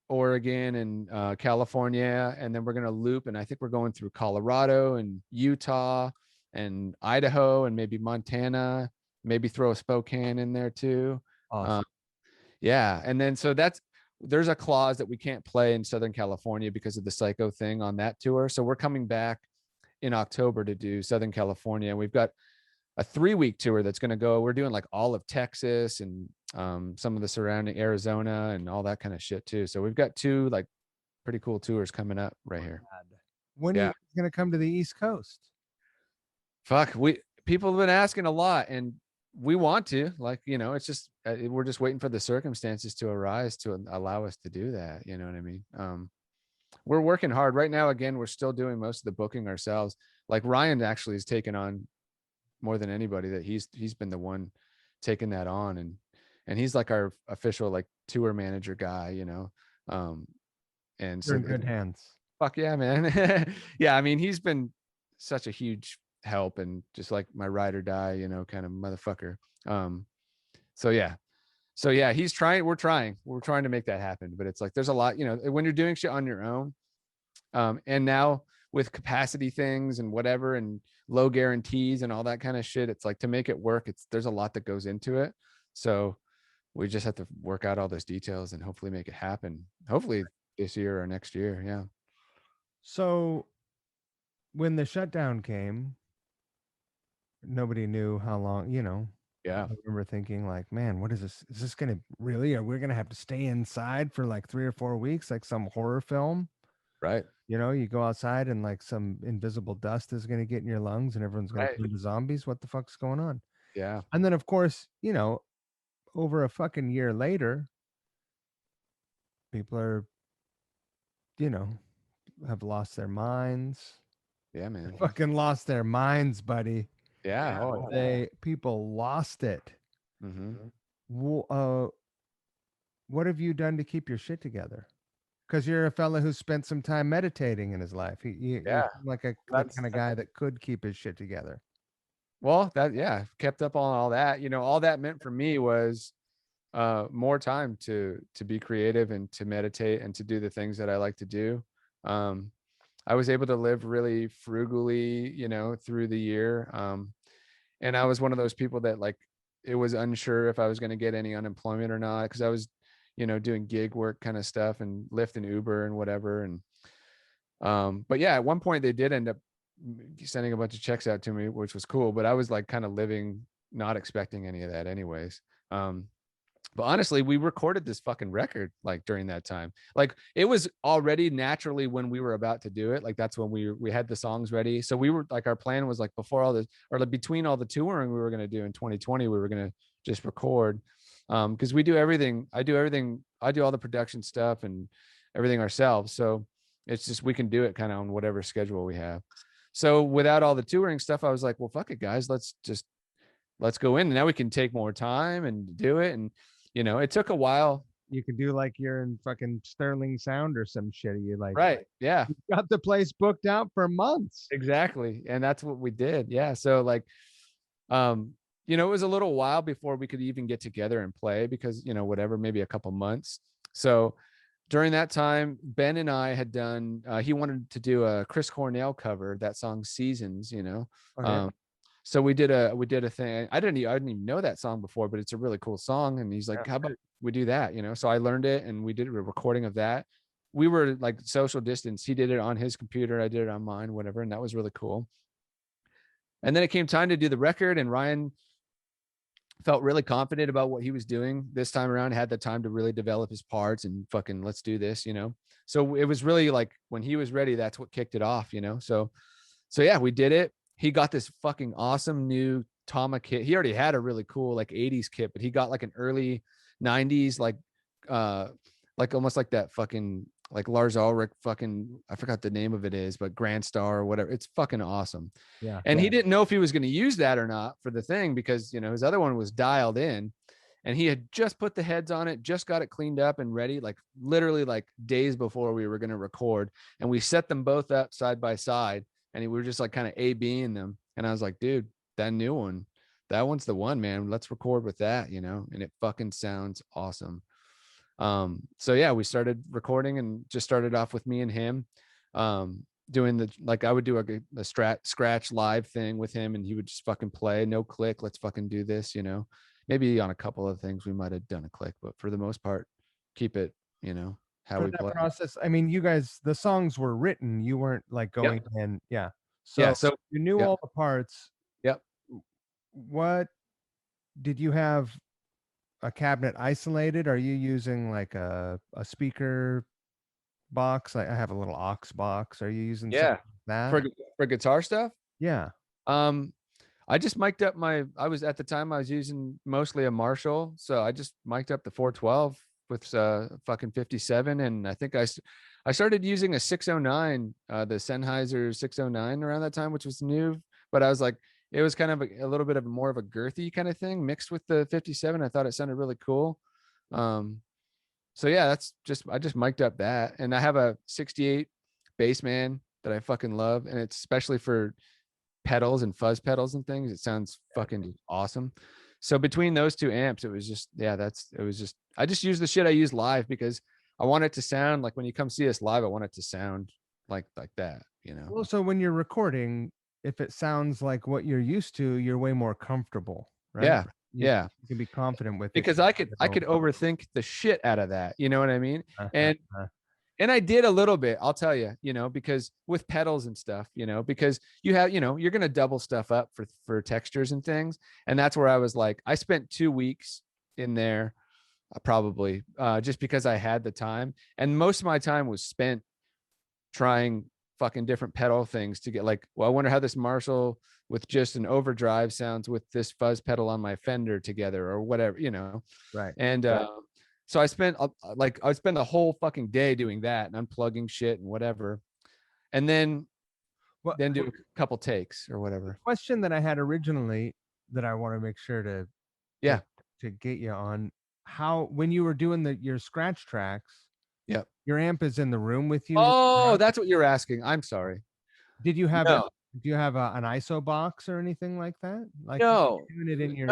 Oregon and California, and then we're gonna loop, and I think we're going through Colorado and Utah and Idaho and maybe Montana. Maybe throw a Spokane in there too. Awesome. Yeah, and then so there's a clause that we can't play in Southern California because of the Psycho thing on that tour. So we're coming back in October to do Southern California. And we've got a 3-week tour that's going to go. We're doing like all of Texas and some of the surrounding Arizona and all that kind of shit too. So we've got 2 like pretty cool tours coming up right here. When are you going to come to the East Coast? Fuck, people have been asking a lot, and we want to, like, you know, it's just we're just waiting for the circumstances to arise to allow us to do that, you know what I mean? We're working hard right now. Again, we're still doing most of the booking ourselves. Like Ryan actually has taken on more than anybody, that he's been the one taking that on, and he's like our official like tour manager guy, you know. And so you're in good hands. Fuck yeah, man. Yeah, I mean, he's been such a huge help and just like my ride or die, you know, kind of motherfucker. So yeah, we're trying to make that happen, but it's like there's a lot, you know, when you're doing shit on your own, and now with capacity things and whatever and low guarantees and all that kind of shit, it's like to make it work, there's a lot that goes into it. So we just have to work out all those details and hopefully make it happen, hopefully this year or next year. Yeah. So when the shutdown came, nobody knew how long, you know. Yeah. I remember thinking like, man, what is this? Is this going to really, are we going to have to stay inside for like 3 or 4 weeks, like some horror film? Right. You know, you go outside and like some invisible dust is going to get in your lungs and everyone's going to turn to zombies. What the fuck's going on? Yeah. And then of course, you know, over a fucking year later, people are, you know, have lost their minds. Yeah, man. Fucking lost their minds, buddy. Yeah. People lost it. Mm-hmm. What have you done to keep your shit together? Because you're a fella who spent some time meditating in his life. You're like the kind of guy that could keep his shit together. Well, kept up on all that. You know, all that meant for me was more time to be creative and to meditate and to do the things that I like to do. I was able to live really frugally, you know, through the year. And I was one of those people that like, it was unsure if I was going to get any unemployment or not, because I was, you know, doing gig work kind of stuff and Lyft and Uber and whatever. And but yeah, at one point they did end up sending a bunch of checks out to me, which was cool, but I was like kind of living, not expecting any of that anyways. But honestly, we recorded this fucking record like during that time. Like it was already naturally when we were about to do it. Like that's when we had the songs ready. So we were like, our plan was like before all this, or like between all the touring we were going to do in 2020, we were going to just record. Because we do everything. I do everything. I do all the production stuff and everything ourselves. So it's just, we can do it kind of on whatever schedule we have. So without all the touring stuff, I was like, well, fuck it, guys. Let's go in. And now we can take more time and do it. And, you know, it took a while You could do like you're in fucking Sterling Sound or some shit. You like Right. Yeah. got the place booked out for months. Exactly. And that's what we did. Yeah. So like, you know, it was a little while before we could even get together and play because, you know, whatever, maybe a couple months. So during that time, Ben and I had done, he wanted to do a Chris Cornell cover, that song Seasons, you know. Okay. So we did a thing. I didn't even know that song before, but it's a really cool song. And he's like, how about we do that? You know, so I learned it and we did a recording of that. We were like social distance. He did it on his computer. I did it on mine, whatever. And that was really cool. And then it came time to do the record, and Ryan felt really confident about what he was doing this time around, had the time to really develop his parts and fucking let's do this, you know? So it was really like when he was ready, that's what kicked it off, you know? So yeah, we did it. He got this fucking awesome new Tama kit. He already had a really cool like 80s kit, but he got like an early 90s, like almost like that fucking like Lars Ulrich fucking, I forgot the name of it is, but Grand Star or whatever. It's fucking awesome. Yeah. And he didn't know if he was going to use that or not for the thing because, you know, his other one was dialed in and he had just put the heads on it, just got it cleaned up and ready, like literally like days before we were going to record. And we set them both up side by side and we were just like kind of A-Bing them. And I was like, dude, that new one, that one's the one, man. Let's record with that, you know, and it fucking sounds awesome. So yeah, we started recording and just started off with me and him, doing the, like I would do a scratch live thing with him and he would just fucking play, no click. Let's fucking do this, you know, maybe on a couple of things we might've done a click, but for the most part, keep it, you know, how For we that play. process, I mean, you guys, the songs were written. You weren't like going in. Yeah. So, Yeah. So you knew all the parts. Yep. What did you have a cabinet isolated? Are you using like a speaker box? Like I have a little aux box. Are you using something like that? For guitar stuff. Yeah. I just mic'd up I was at the time I was using mostly a Marshall. So I just mic'd up the 412 with fucking 57. And I think I started using a 609, the Sennheiser 609 around that time, which was new, but I was like, it was kind of a little bit of more of a girthy kind of thing mixed with the 57. I thought it sounded really cool. So yeah, I just mic'd up that. And I have a 68 Bassman that I fucking love. And it's especially for pedals and fuzz pedals and things. It sounds fucking awesome. So between those two amps, it was just, I just use the shit I use live because I want it to sound like when you come see us live, I want it to sound like that, you know? Well, so when you're recording, if it sounds like what you're used to, you're way more comfortable, right? Yeah. You can be confident with it. Because I could overthink the shit out of that. You know what I mean? Uh-huh. And I did a little bit, I'll tell you, you know, because with pedals and stuff, you know, because you have, you know, you're going to double stuff up for textures and things. And that's where I was like, I spent 2 weeks in there, probably just because I had the time. And most of my time was spent trying fucking different pedal things to get like, well, I wonder how this Marshall with just an overdrive sounds with this fuzz pedal on my Fender together or whatever, you know? Right. And, so I spent I spend the whole fucking day doing that and unplugging shit and whatever. And then do a couple takes or whatever. Question that I had originally that I want to make sure to get you on, how when you were doing your scratch tracks, your amp is in the room with you. Oh, that's what you're asking. I'm sorry. Did you have do you have an ISO box or anything like that? Like no, doing it in your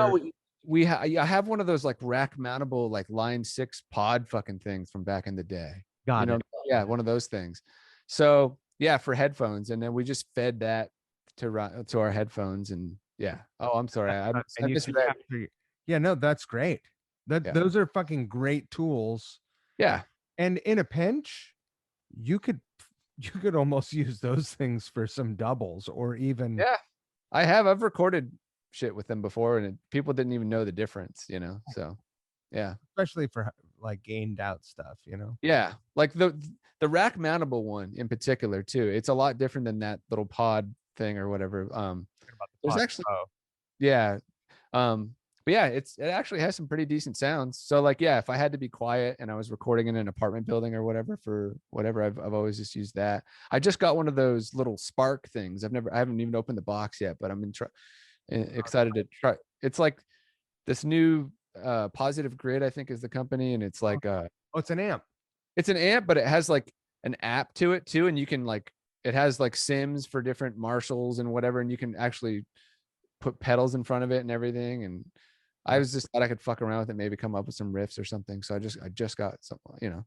I have one of those like rack mountable like Line 6 pod fucking things from back in the day. Got it. Yeah, one of those things. So yeah, for headphones, and then we just fed that to our headphones, and yeah. Oh, I'm sorry. I misread. Yeah, no, that's great. Those are fucking great tools. Yeah. And in a pinch, you could almost use those things for some doubles or even. Yeah, I've recorded shit with them before and people didn't even know the difference, you know? So yeah. Especially for like gained out stuff, you know? Yeah. Like the rack mountable one in particular too. It's a lot different than that little pod thing or whatever. There's actually, yeah. But yeah, it actually has some pretty decent sounds. So like, yeah, if I had to be quiet and I was recording in an apartment building or whatever for whatever, I've always just used that. I just got one of those little Spark things. I haven't even opened the box yet, but I'm excited to try. It's like this new Positive Grid, I think is the company, and it's like Oh, it's an amp. it's an amp, but it has like an app to it too, and you can like it has like sims for different Marshalls and whatever, and you can actually put pedals in front of it and everything. And I was just thought I could fuck around with it, maybe come up with some riffs or something. So I just got some, you know,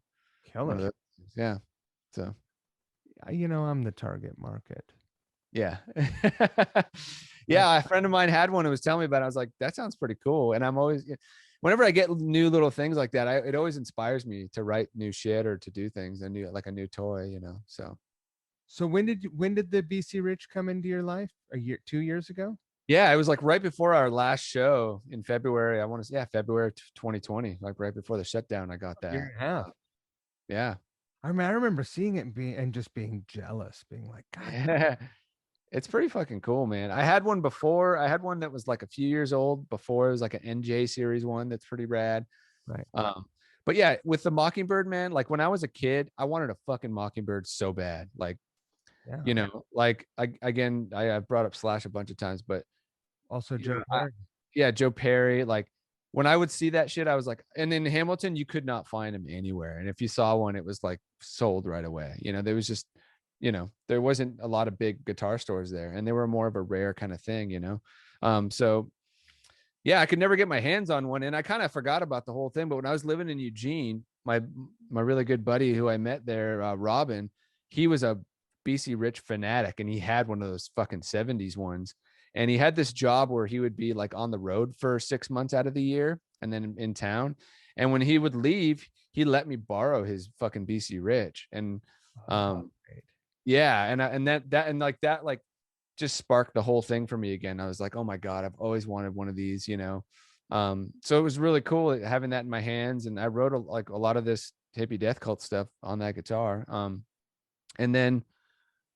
one of Killer. those. Yeah. So I'm the target market. yeah. Yeah, a friend of mine had one and was telling me about it. I was like, that sounds pretty cool. And I'm always, whenever I get new little things like that, it always inspires me to write new shit or to do things, like a new toy, you know. So when did the BC Rich come into your life? 2 years ago? Yeah, it was like right before our last show in February. I want to say, yeah, February 2020, like right before the shutdown. I got that. Year and a half. Yeah. I remember seeing it and just being jealous, being like, God. Yeah. It's pretty fucking cool, man. I had one before. I had one that was like a few years old before. It was like an NJ series one that's pretty rad. Right. But yeah, with the Mockingbird, man, like when I was a kid, I wanted a fucking Mockingbird so bad. Like, Yeah. like I've brought up Slash a bunch of times, but Also Joe Perry. yeah, Joe Perry. Like when I would see that shit, I was like, and in Hamilton, you could not find them anywhere. And if you saw one, it was like sold right away. There was just, there wasn't a lot of big guitar stores there, and they were more of a rare kind of thing. So yeah, I could never get my hands on one, and I kind of forgot about the whole thing. But when I was living in Eugene, my really good buddy who I met there, Robin, he was a BC Rich fanatic, and he had one of those fucking 70s ones. And he had this job where he would be like on the road for 6 months out of the year and then in town. And when he would leave, he let me borrow his fucking BC Rich. And yeah, and that like just sparked the whole thing for me again. I was like, oh my God, I've always wanted one of these, So it was really cool having that in my hands. And I wrote a lot of this Hippie Death Cult stuff on that guitar. And then,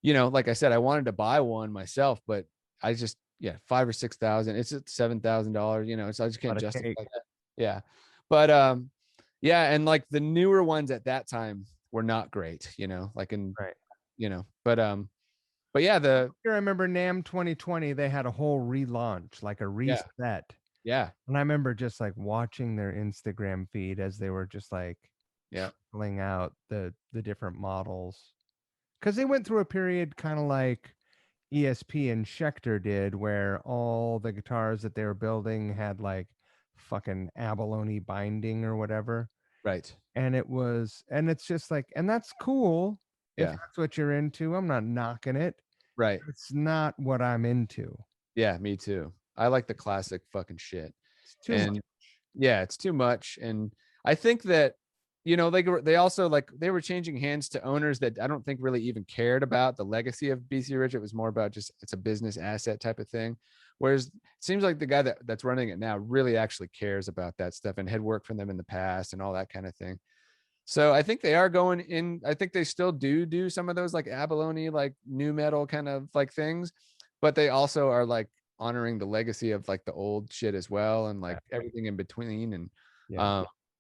like I said, I wanted to buy one myself, but I just, yeah, 5,000 or 6,000. It's at $7,000, so I just can't justify that. Yeah. But yeah, and like the newer ones at that time were not great, like but yeah, I remember NAMM 2020, they had a whole relaunch, like a reset. Yeah. And I remember just like watching their Instagram feed as they were just like pulling out the different models. Because they went through a period kind of like ESP and Schecter did, where all the guitars that they were building had like fucking abalone binding or whatever. Right. And it's just like, and that's cool if that's what you're into. I'm not knocking it. Right. It's not what I'm into. Yeah, me too. I like the classic fucking shit. It's too much. Yeah, it's too much. And I think that, they also like they were changing hands to owners that I don't think really even cared about the legacy of BC Rich. It was more about just it's a business asset type of thing. Whereas it seems like the guy that's running it now really actually cares about that stuff and had worked for them in the past and all that kind of thing. So I think they are going in. I think they still do some of those like abalone, like new metal kind of like things, but they also are like honoring the legacy of like the old shit as well, and like everything in between. And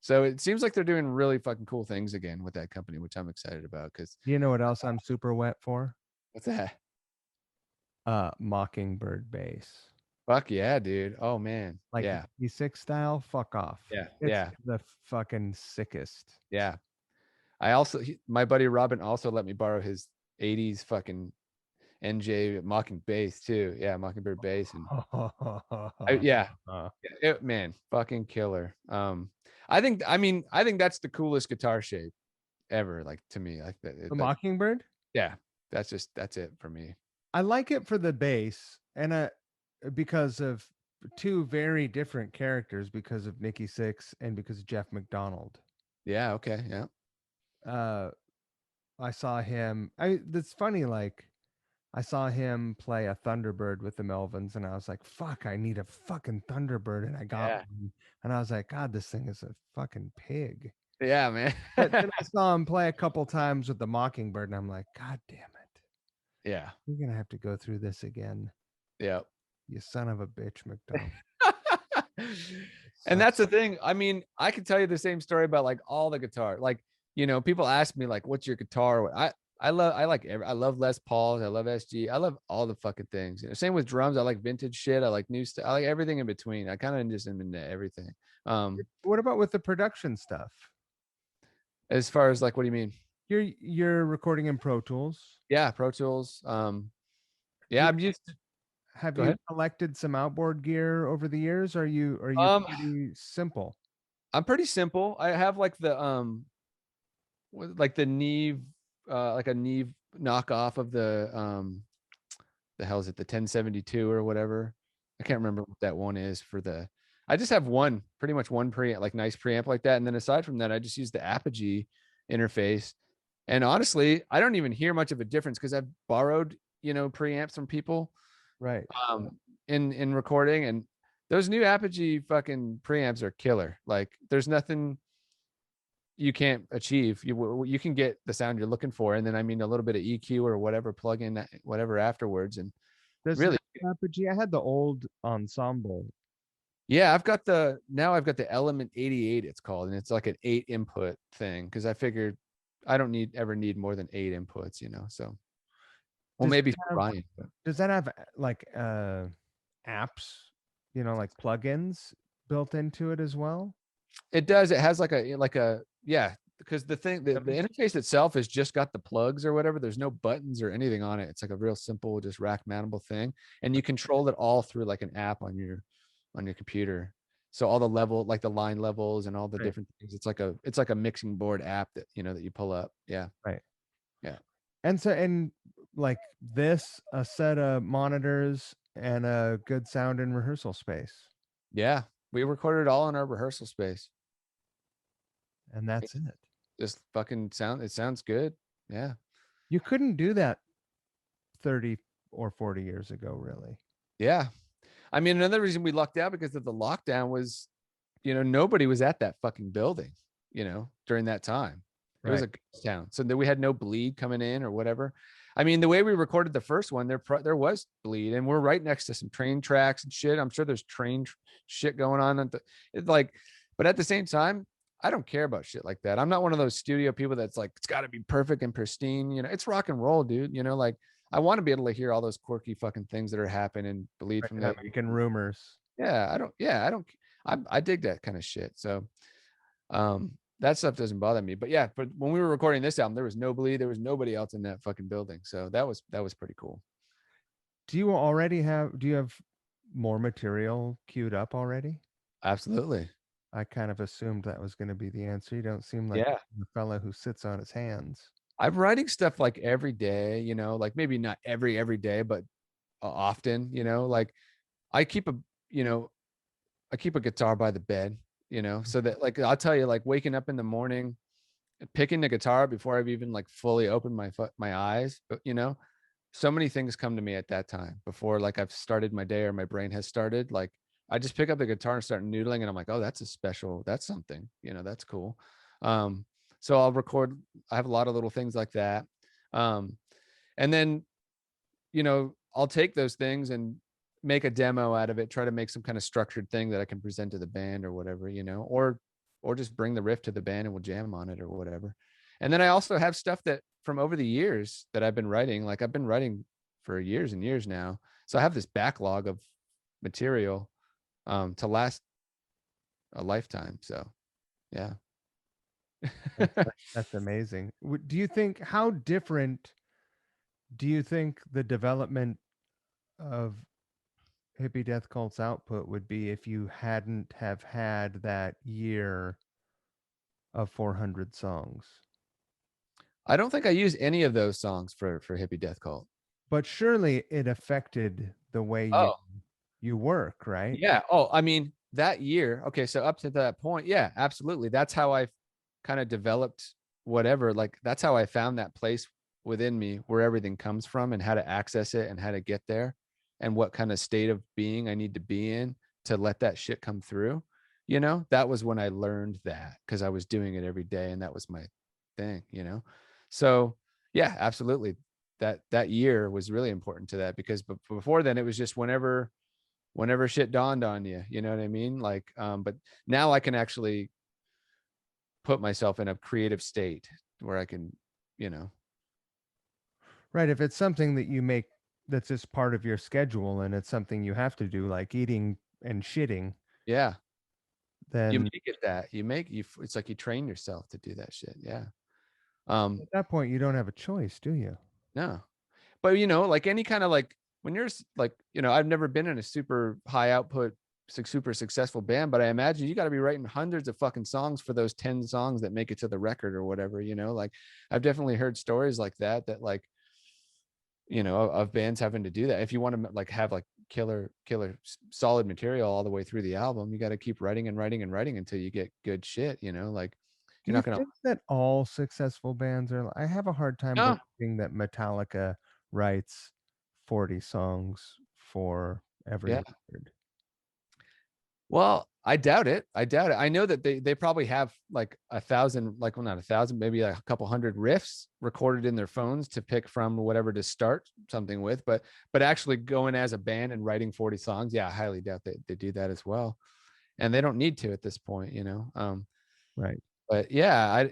so it seems like they're doing really fucking cool things again with that company, which I'm excited about. Because you know what else I'm super wet for? What's that? Mockingbird bass. Fuck yeah, dude. Oh man. Like yeah. E6 style, fuck off. Yeah. It's the fucking sickest. Yeah. My buddy Robin also let me borrow his 80s fucking NJ Mocking bass too. Yeah, Mockingbird bass. And man, fucking killer. I think that's the coolest guitar shape ever, like to me. Like the Mockingbird? Yeah, that's it for me. I like it for the bass, and because of two very different characters, because of Nikki Sixx and because of Jeff McDonald. Yeah, okay, yeah. I saw him. That's funny, like I saw him play a Thunderbird with the Melvins, and I was like, fuck, I need a fucking Thunderbird. And I got one. And I was like, God, this thing is a fucking pig. Yeah, man. But then I saw him play a couple times with the Mockingbird, and I'm like, God damn it. Yeah. We're going to have to go through this again. Yeah. You son of a bitch, McDonald. And that's the thing. I mean, I could tell you the same story about like all the guitar. Like, people ask me like, what's your guitar? I love Les Pauls. I love SG. I love all the fucking things. Same with drums. I like vintage shit. I like new stuff. I like everything in between. I kind of just am into everything. What about with the production stuff? As far as like, what do you mean? You're recording in Pro Tools. Yeah, Pro Tools. Yeah, I'm used to. Have Go you ahead. collected some outboard gear over the years? Are you pretty simple? I'm pretty simple. I have like like the Neve, like a Neve knockoff of the hell is it, the 1072 or whatever. I can't remember what that one is for the. I just have pretty much one preamp, like nice preamp like that, and then aside from that, I just use the Apogee interface. And honestly, I don't even hear much of a difference because I've borrowed, preamps from people, Right. in recording, and those new Apogee fucking preamps are killer. Like, there's nothing you can't achieve. You can get the sound you're looking for, and then I mean a little bit of EQ or whatever plug in, whatever afterwards, and really, Apogee. I had the old Ensemble. yeah, I've got the Element 88, it's called, and it's like an 8 input thing because I figured I don't ever need more than 8 inputs, so. Well, maybe for Ryan. But. Does that have like apps, like plugins built into it as well? It does. It has like a yeah, because the interface itself has just got the plugs or whatever. There's no buttons or anything on it. It's like a real simple, just rack mountable thing, and you control it all through like an app on your computer. So all the like the line levels and all the different things. It's like a mixing board app that that you pull up. Yeah. Right. Yeah. And like this, a set of monitors and a good sound and rehearsal space. Yeah. We recorded it all in our rehearsal space. And that's it. Just fucking it sounds good. Yeah. You couldn't do that 30 or 40 years ago, really. Yeah. I mean, another reason we lucked out because of the lockdown was, nobody was at that fucking building, during that time. It was a ghost town. So we had no bleed coming in or whatever. I mean, the way we recorded the first one, there was bleed, and we're right next to some train tracks and shit. I'm sure there's train shit going on. It's like, but at the same time, I don't care about shit like that. I'm not one of those studio people that's like, it's got to be perfect and pristine. It's rock and roll, dude. Like, I want to be able to hear all those quirky fucking things that are happening and bleed from that. Making rumors. Yeah, I dig that kind of shit. So, that stuff doesn't bother me. But yeah, but when we were recording this album, there was no bleed. There was nobody else in that fucking building. So that was pretty cool. Do you have more material queued up already? Absolutely. I kind of assumed that was going to be the answer. You don't seem like the fella who sits on his hands. I'm writing stuff like every day, like maybe not every day, but often, like I keep a guitar by the bed, so that, like, I'll tell you, like, waking up in the morning, picking the guitar before I've even like fully opened my eyes, but so many things come to me at that time before like I've started my day or my brain has started. Like, I just pick up the guitar and start noodling, and I'm like, oh, that's something, that's cool. So I'll record. I have a lot of little things like that. And then, I'll take those things and make a demo out of it, try to make some kind of structured thing that I can present to the band or whatever, or just bring the riff to the band and we'll jam on it or whatever. And then I also have stuff that from over the years that I've been writing, like I've been writing for years and years now. So I have this backlog of material to last a lifetime. So yeah. That's amazing. How different do you think the development of Hippie Death Cult's output would be if you hadn't have had that year of 400 songs? I don't think I use any of those songs for Hippie Death Cult. But surely it affected the way you work, right? Yeah. Oh, I mean, that year. Okay. So up to that point, yeah, absolutely. That's how I kind of developed whatever. Like, that's how I found that place within me where everything comes from and how to access it and how to get there and what kind of state of being I need to be in to let that shit come through. That was when I learned that because I was doing it every day and that was my thing, So yeah, absolutely. That year was really important to that because before then it was just whenever shit dawned on you, you know what I mean? Like, but now I can actually put myself in a creative state where I can, Right. If it's something that you make that's just part of your schedule and it's something you have to do, like eating and shitting. Yeah. then make it that it's like you train yourself to do that shit. Yeah. at that point you don't have a choice, do you? No, but like any kind of like when you're like, I've never been in a super high output, super successful band, but I imagine you got to be writing hundreds of fucking songs for those 10 songs that make it to the record or whatever, like I've definitely heard stories like that like, of bands having to do that. If you want to like have like killer solid material all the way through the album, you got to keep writing and writing and writing until you get good shit, like Do you're you not gonna. think that all successful bands are? I have a hard time No. believing that Metallica writes 40 songs for every Yeah. record. Well, I doubt it. I know that they probably have like 1,000, like, well, not 1,000, maybe like a couple hundred riffs recorded in their phones to pick from or whatever to start something with. But actually going as a band and writing 40 songs, yeah, I highly doubt they do that as well. And they don't need to at this point, Right. But yeah,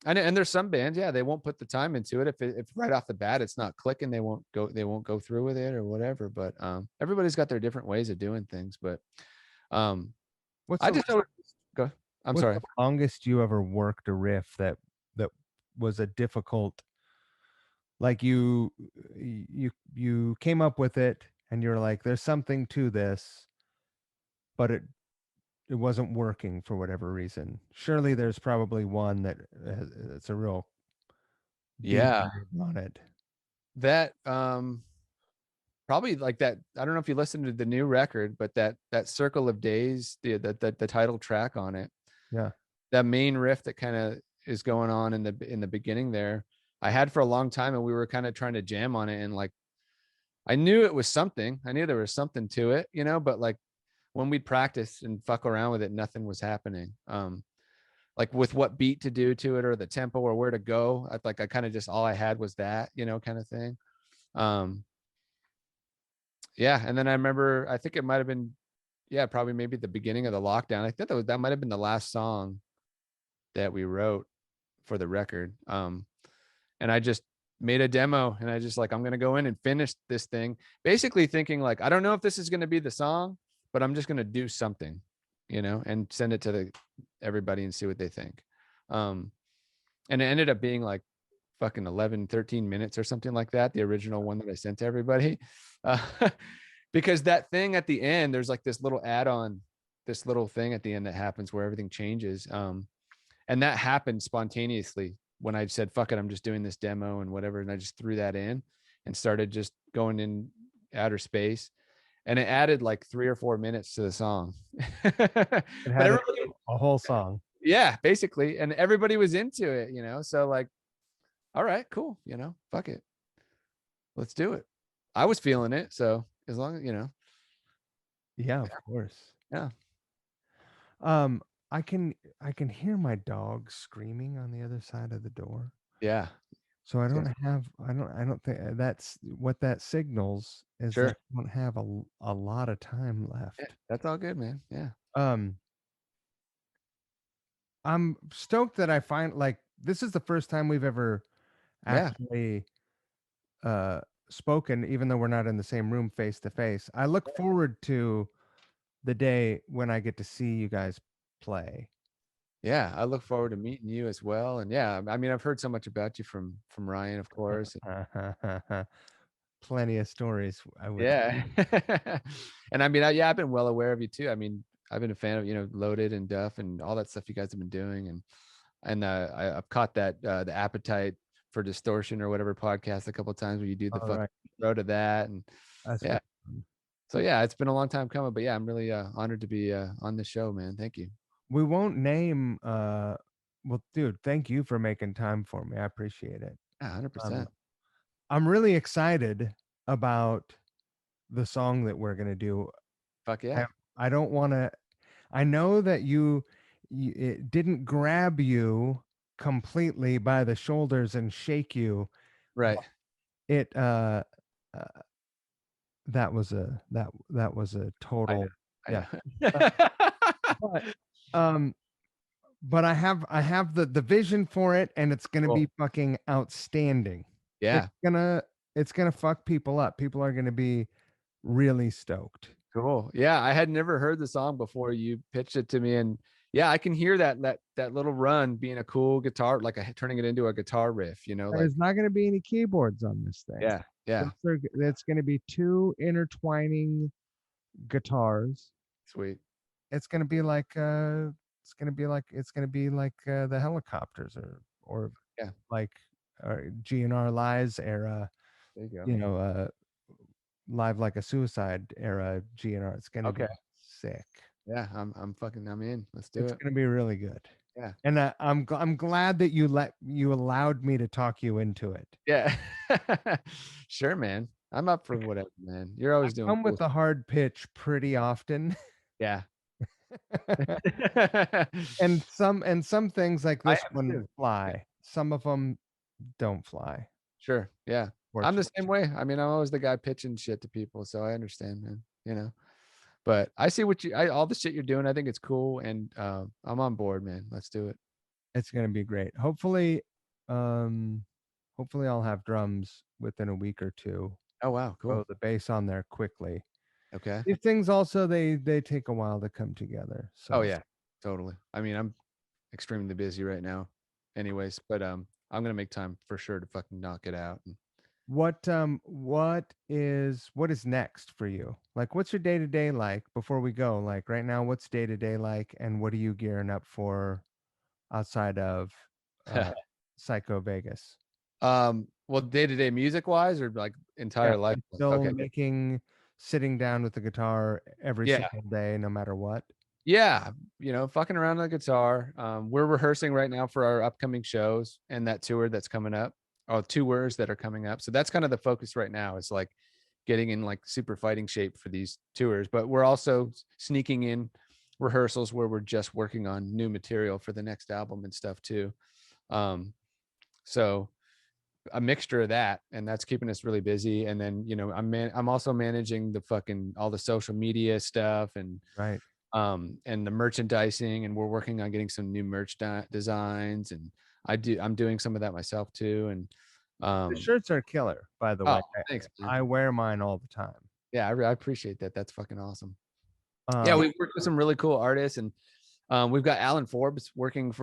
and there's some bands, yeah, they won't put the time into it. If right off the bat it's not clicking, they won't go through with it or whatever. But everybody's got their different ways of doing things. But What's I the just go. I'm what's sorry. the longest you ever worked a riff that was a difficult, like you came up with it and you're like, there's something to this, but it wasn't working for whatever reason. Surely there's probably one that it's a real beat Yeah, on it. that probably like that. I don't know if you listened to the new record, but that Circle of Days, the title track on it, Yeah. that main riff that kind of is going on in the beginning there, I had for a long time, and we were kind of trying to jam on it, and like I knew it was something. I knew there was something to it, but like when we'd practice and fuck around with it, nothing was happening. Like with what beat to do to it or the tempo or where to go. I kind of just all I had was that, kind of thing. Yeah. And then I remember, I think it might have been, yeah, probably maybe the beginning of the lockdown. I think that might have been the last song that we wrote for the record. And I just made a demo and I just like, I'm going to go in and finish this thing, basically thinking like, I don't know if this is going to be the song, but I'm just going to do something, and send it to everybody and see what they think. And it ended up being like fucking 11, 13 minutes or something like that. The original one that I sent to everybody. Because that thing at the end, there's like this little add-on, this little thing at the end that happens where everything changes. And that happened spontaneously when I said, fuck it, I'm just doing this demo and whatever. And I just threw that in and started just going in outer space. And it added like 3 or 4 minutes to the song. It had a whole song. Yeah, basically. And everybody was into it, So like, all right, cool. Fuck it. Let's do it. I was feeling it. So as long as, Yeah, of course. Yeah. I can hear my dog screaming on the other side of the door. Yeah. So I don't think that's what that signals is. Sure. That I don't have a lot of time left. Yeah, that's all good, man. Yeah. I'm stoked that I find like this is the first time we've ever actually spoken, even though we're not in the same room face to face. I look forward to the day when I get to see you guys play. Yeah, I look forward to meeting you as well. And yeah, I mean, I've heard so much about you from Ryan, of course. Plenty of stories, I would. Yeah. And I mean, I've been well aware of you too. I mean, I've been a fan of, Loaded and Duff and all that stuff you guys have been doing. And I've caught that the Appetite for Distortion or whatever podcast a couple of times where you do the fucking road of that. And That's yeah. So yeah, it's been a long time coming, but yeah, I'm really honored to be on the show, man. Thank you. We won't name well, dude, thank you for making time for me. I appreciate it. Yeah, 100%. I'm really excited about the song that we're gonna do. Fuck yeah. I don't want to. I know that it didn't grab you completely by the shoulders and shake you. Right. It that was a total yeah. But I have the vision for it, and it's gonna be fucking outstanding. Yeah. It's gonna fuck people up. People are gonna be really stoked. cool. Yeah, I had never heard the song before you pitched it to me, and yeah, I can hear that little run being a cool guitar, like turning it into a guitar riff. You know, like There's not going to be any keyboards on this thing. yeah, yeah, It's going to be two intertwining guitars. sweet. It's going to be like the helicopters or Yeah. like GNR Lies era, There you go. you know, Live Like a Suicide era GNR. It's going to be sick. Yeah, I'm in. Let's do It's it. going to be really good. Yeah. And I'm glad that you allowed me to talk you into it. Yeah. Sure, man. I'm up for whatever, man. You're always doing Come cool with the hard pitch pretty often. yeah. and some things like I this have one too. fly. Some of them don't fly. Sure. Yeah. I'm the same way. I mean, I'm always the guy pitching shit to people, so I understand, man. You know. But I see all the shit you're doing. I think it's cool, and I'm on board, man. Let's do it. It's gonna be great. Hopefully I'll have drums within a week or two. Oh wow, cool. Throw the bass on there quickly. Okay. These things also they take a while to come together. So Oh yeah, totally. I mean, I'm extremely busy right now, anyways. But I'm gonna make time for sure to fucking knock it out. what is next for you? Like, what's your day to day like before we go? Like right now, what's day to day like, and what are you gearing up for outside of Psycho Vegas? Well, day to day music wise, or like entire life. Still sitting down with the guitar every Yeah. single day, no matter what. Yeah, fucking around on the guitar. We're rehearsing right now for our upcoming shows and that tour that's coming up, or tours that are coming up. So that's kind of the focus right now, is like getting in like super fighting shape for these tours. But we're also sneaking in rehearsals where we're just working on new material for the next album and stuff too. So a mixture of that, and that's keeping us really busy. And then I'm also managing the fucking all the social media stuff and right. And the merchandising, and we're working on getting some new merch designs, and I'm doing some of that myself too. And the shirts are killer, by the way. Thanks, man. I wear mine all the time. Yeah, I appreciate that. That's fucking awesome. Yeah, we worked with some really cool artists, and we've got Alan Forbes working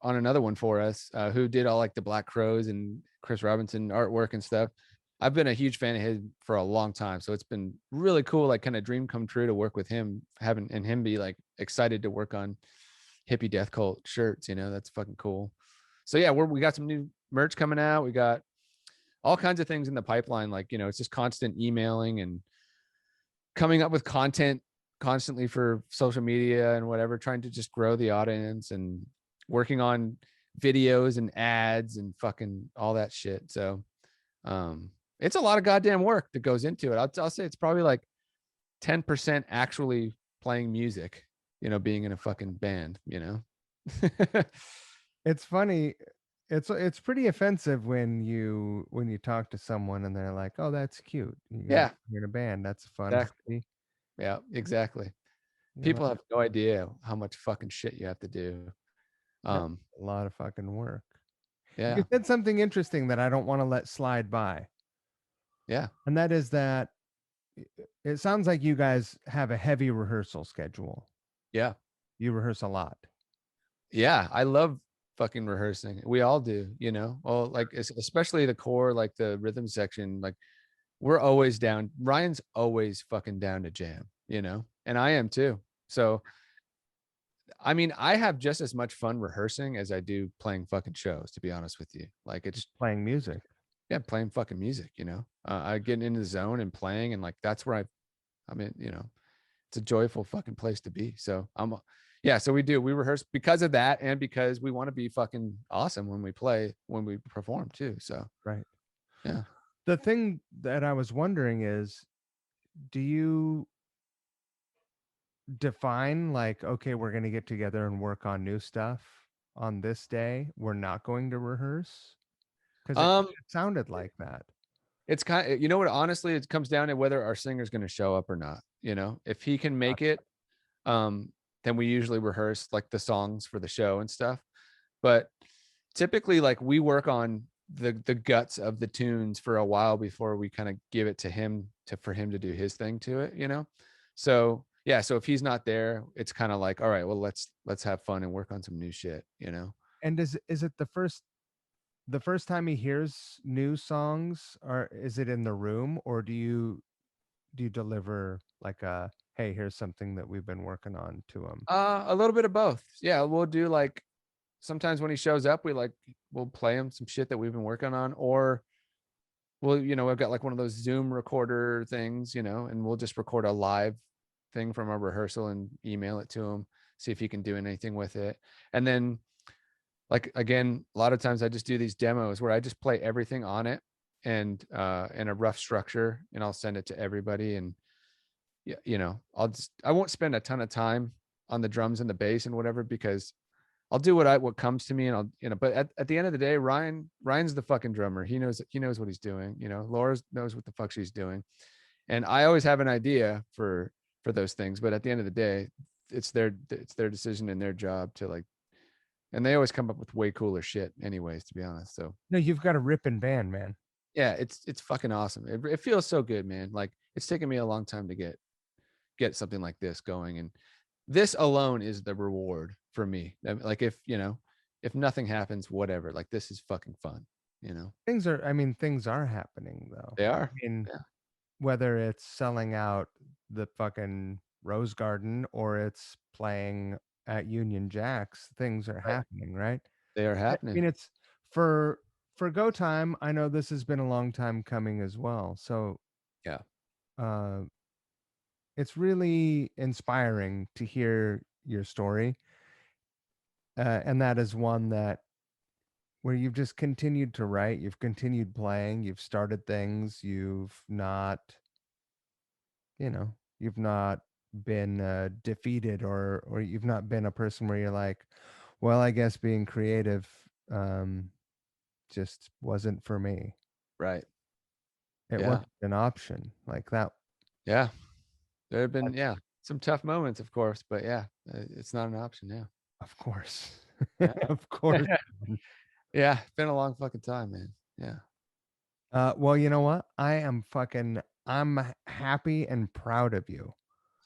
on another one for us, who did all like the Black Crows and Chris Robinson artwork and stuff. I've been a huge fan of his for a long time, so it's been really cool, like kind of dream come true to work with him, and him be like excited to work on Hippie Death Cult shirts. That's fucking cool. So yeah, we got some new merch coming out. We got all kinds of things in the pipeline. Like it's just constant emailing and coming up with content constantly for social media and whatever, trying to just grow the audience and working on videos and ads and fucking all that shit. So it's a lot of goddamn work that goes into it. I'll say it's probably like 10% actually playing music, being in a fucking band. It's funny. It's pretty offensive when you talk to someone and they're like, "Oh, that's cute." You're in a band. That's fun. Exactly. Yeah, exactly. People have no idea how much fucking shit you have to do. A lot of fucking work. Yeah. You said something interesting that I don't want to let slide by. Yeah. And that is that it sounds like you guys have a heavy rehearsal schedule. Yeah. You rehearse a lot. Yeah. I love fucking rehearsing. We all do, well, like especially the core, like the rhythm section, like we're always down. Ryan's always fucking down to jam, and I am too. So, I mean, I have just as much fun rehearsing as I do playing fucking shows, to be honest with you. Like it's just playing music. Yeah, playing fucking music, I get into the zone and playing, and like that's where I mean, it's a joyful fucking place to be. So so we rehearse because of that, and because we want to be fucking awesome when we perform too. So right. Yeah. The thing that I was wondering is, do you define like, okay, we're going to get together and work on new stuff on this day, we're not going to rehearse? Because it sounded like that. It's kind of, what, honestly, it comes down to whether our singer's going to show up or not. If he can make it, then we usually rehearse like the songs for the show and stuff. But typically, like we work on the guts of the tunes for a while before we kind of give it to him for him to do his thing to it, you know? So yeah, so if he's not there, it's kind of like, all right, well, let's have fun and work on some new shit, you know? And is it the first time he hears new songs, or is it in the room, or do you deliver like a, hey, here's something that we've been working on to him? A little bit of both. Yeah, we'll do like sometimes when he shows up, we'll play him some shit that we've been working on, or we'll, you know, I've got like one of those Zoom recorder things, you know, and we'll just record a live thing from a rehearsal and email it to him, see if he can do anything with it. And then like again, a lot of times I just do these demos where I just play everything on it and in a rough structure, and I'll send it to everybody. And yeah, you know, I won't spend a ton of time on the drums and the bass and whatever, because I'll do what comes to me, and I'll, you know, but at the end of the day, Ryan's the fucking drummer. He knows what he's doing. You know, Laura knows what the fuck she's doing. And I always have an idea for those things, but at the end of the day, it's their decision and their job to like, and they always come up with way cooler shit anyways, to be honest. So No, you've got a ripping band, man. yeah, it's fucking awesome. It feels so good, man. Like it's taken me a long time to get something like this going, and this alone is the reward for me. Like if, you know, if nothing happens, whatever, like this is fucking fun, you know? Things are happening though. They are. I mean, Yeah. whether it's selling out the fucking Rose Garden or it's playing at Union Jacks, things are happening, right? They are I happening. mean, it's for Go Time. I know this has been a long time coming as well. So Yeah. It's really inspiring to hear your story. And that is one that where you've just continued to write, you've continued playing, you've started things, you've not, you know, you've not been defeated, or you've not been a person where you're like, well, I guess being creative just wasn't for me. Right. It Yeah. wasn't an option like that. Yeah. There have been, yeah, some tough moments, of course, but yeah, it's not an option. Yeah. Of course. Yeah. Of course. Yeah. It's been a long fucking time, man. Yeah. Well, you know what? I'm happy and proud of you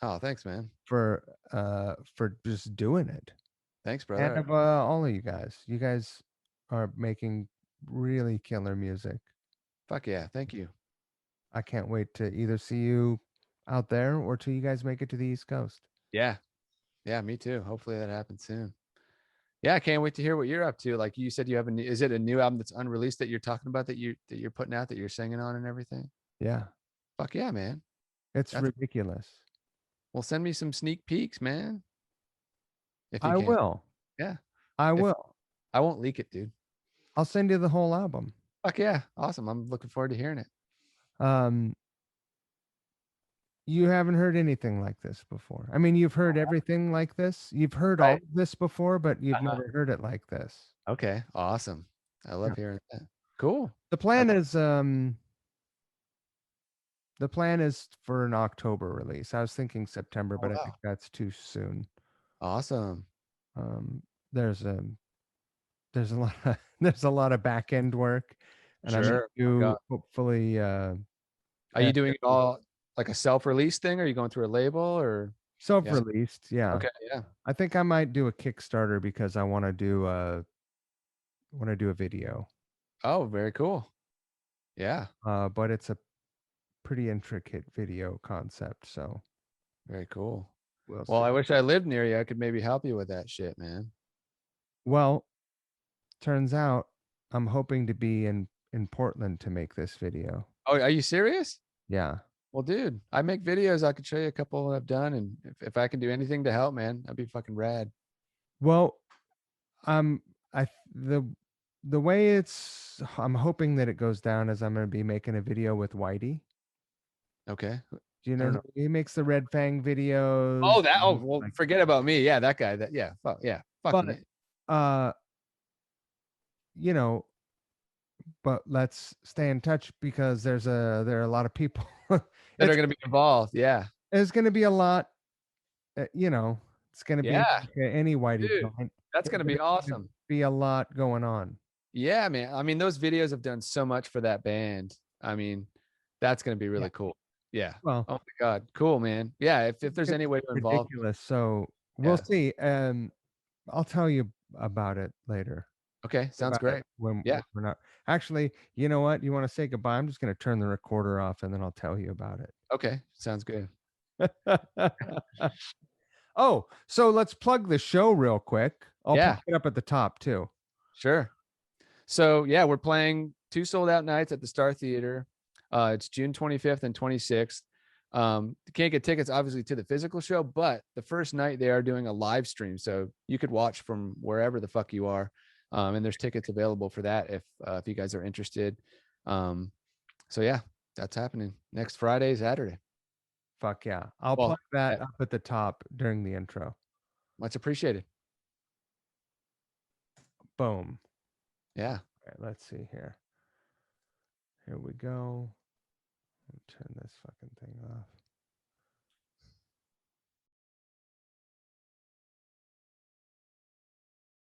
Oh, thanks, man. for just doing it. Thanks, And brother. of all of you guys. You guys are making really killer music. Fuck yeah. Thank you. I can't wait to either see you out there or till you guys make it to the East Coast. Yeah. Yeah, me too. Hopefully that happens soon. Yeah, I can't wait to hear what you're up to. Like you said, you have is it a new album that's unreleased that you're talking about, that you're putting out, that you're singing on and everything? Yeah. Fuck yeah, man. It's That's ridiculous. Well, send me some sneak peeks, man. If you I can. will. Yeah. I will. I won't leak it, dude. I'll send you the whole album. Fuck yeah. Awesome. I'm looking forward to hearing it. You haven't heard anything like this before. I mean, you've heard everything like this. You've heard all Right. of this before, but you've never heard it like this. Okay. Awesome. I love Yeah. hearing that. Cool. The plan is for an October release. I was thinking September, but I think that's too soon. Awesome. There's a lot of back end work, and I'm Sure. gonna do hopefully. Are you doing it all like a self-release thing? Or are you going through a label or self-released? Yeah. Okay. Yeah. I think I might do a Kickstarter because I want to do a video. Oh, very cool. Yeah. But it's a pretty intricate video concept, so Very cool. we'll Well, see. I wish I lived near you. I could maybe help you with that shit, man. Well, turns out I'm hoping to be in Portland to make this video. Oh, are you serious? Yeah. Well, dude, I make videos. I could show you a couple I've done, and if I can do anything to help, man, that'd be fucking rad. Well, the way I'm hoping that it goes down is I'm going to be making a video with Whitey. Okay. Do you know he makes the Red Fang videos? Oh, that. Oh, well, forget about me. Yeah, that guy. That. Yeah. Fuck. Yeah. Fucking. But, you know, but let's stay in touch because there are a lot of people that are going to be involved. Yeah. There's going to be a lot. You know, it's going to be Yeah. like any Whitey joint. That's going to be awesome. Be a lot going on. Yeah, man. I mean, those videos have done so much for that band. I mean, that's going to be really cool. Yeah. Well, Oh my God. Cool, man. Yeah. If there's any way to involve. ridiculous. So we'll Yeah. see. I'll tell you about it later. Okay. Sounds About it great. when Yeah. we're not. Actually, you know what? You want to say goodbye? I'm just going to turn the recorder off and then I'll tell you about Okay. Sounds good. it. Oh, so let's plug the show real quick. I'll Yeah. pop it up at the top too. Sure. So yeah, we're playing 2 sold out nights at the Star Theater. It's June 25th and 26th. You can't get tickets obviously to the physical show, but the first night they are doing a live stream, so you could watch from wherever the fuck you are. And there's tickets available for that if you guys are interested. So yeah, that's happening next Friday, Saturday. Fuck yeah. I'll Well, plug that up at the top during the intro. much appreciated. Boom. Yeah. All right, let's see here. Here we go. Let me turn this fucking thing off.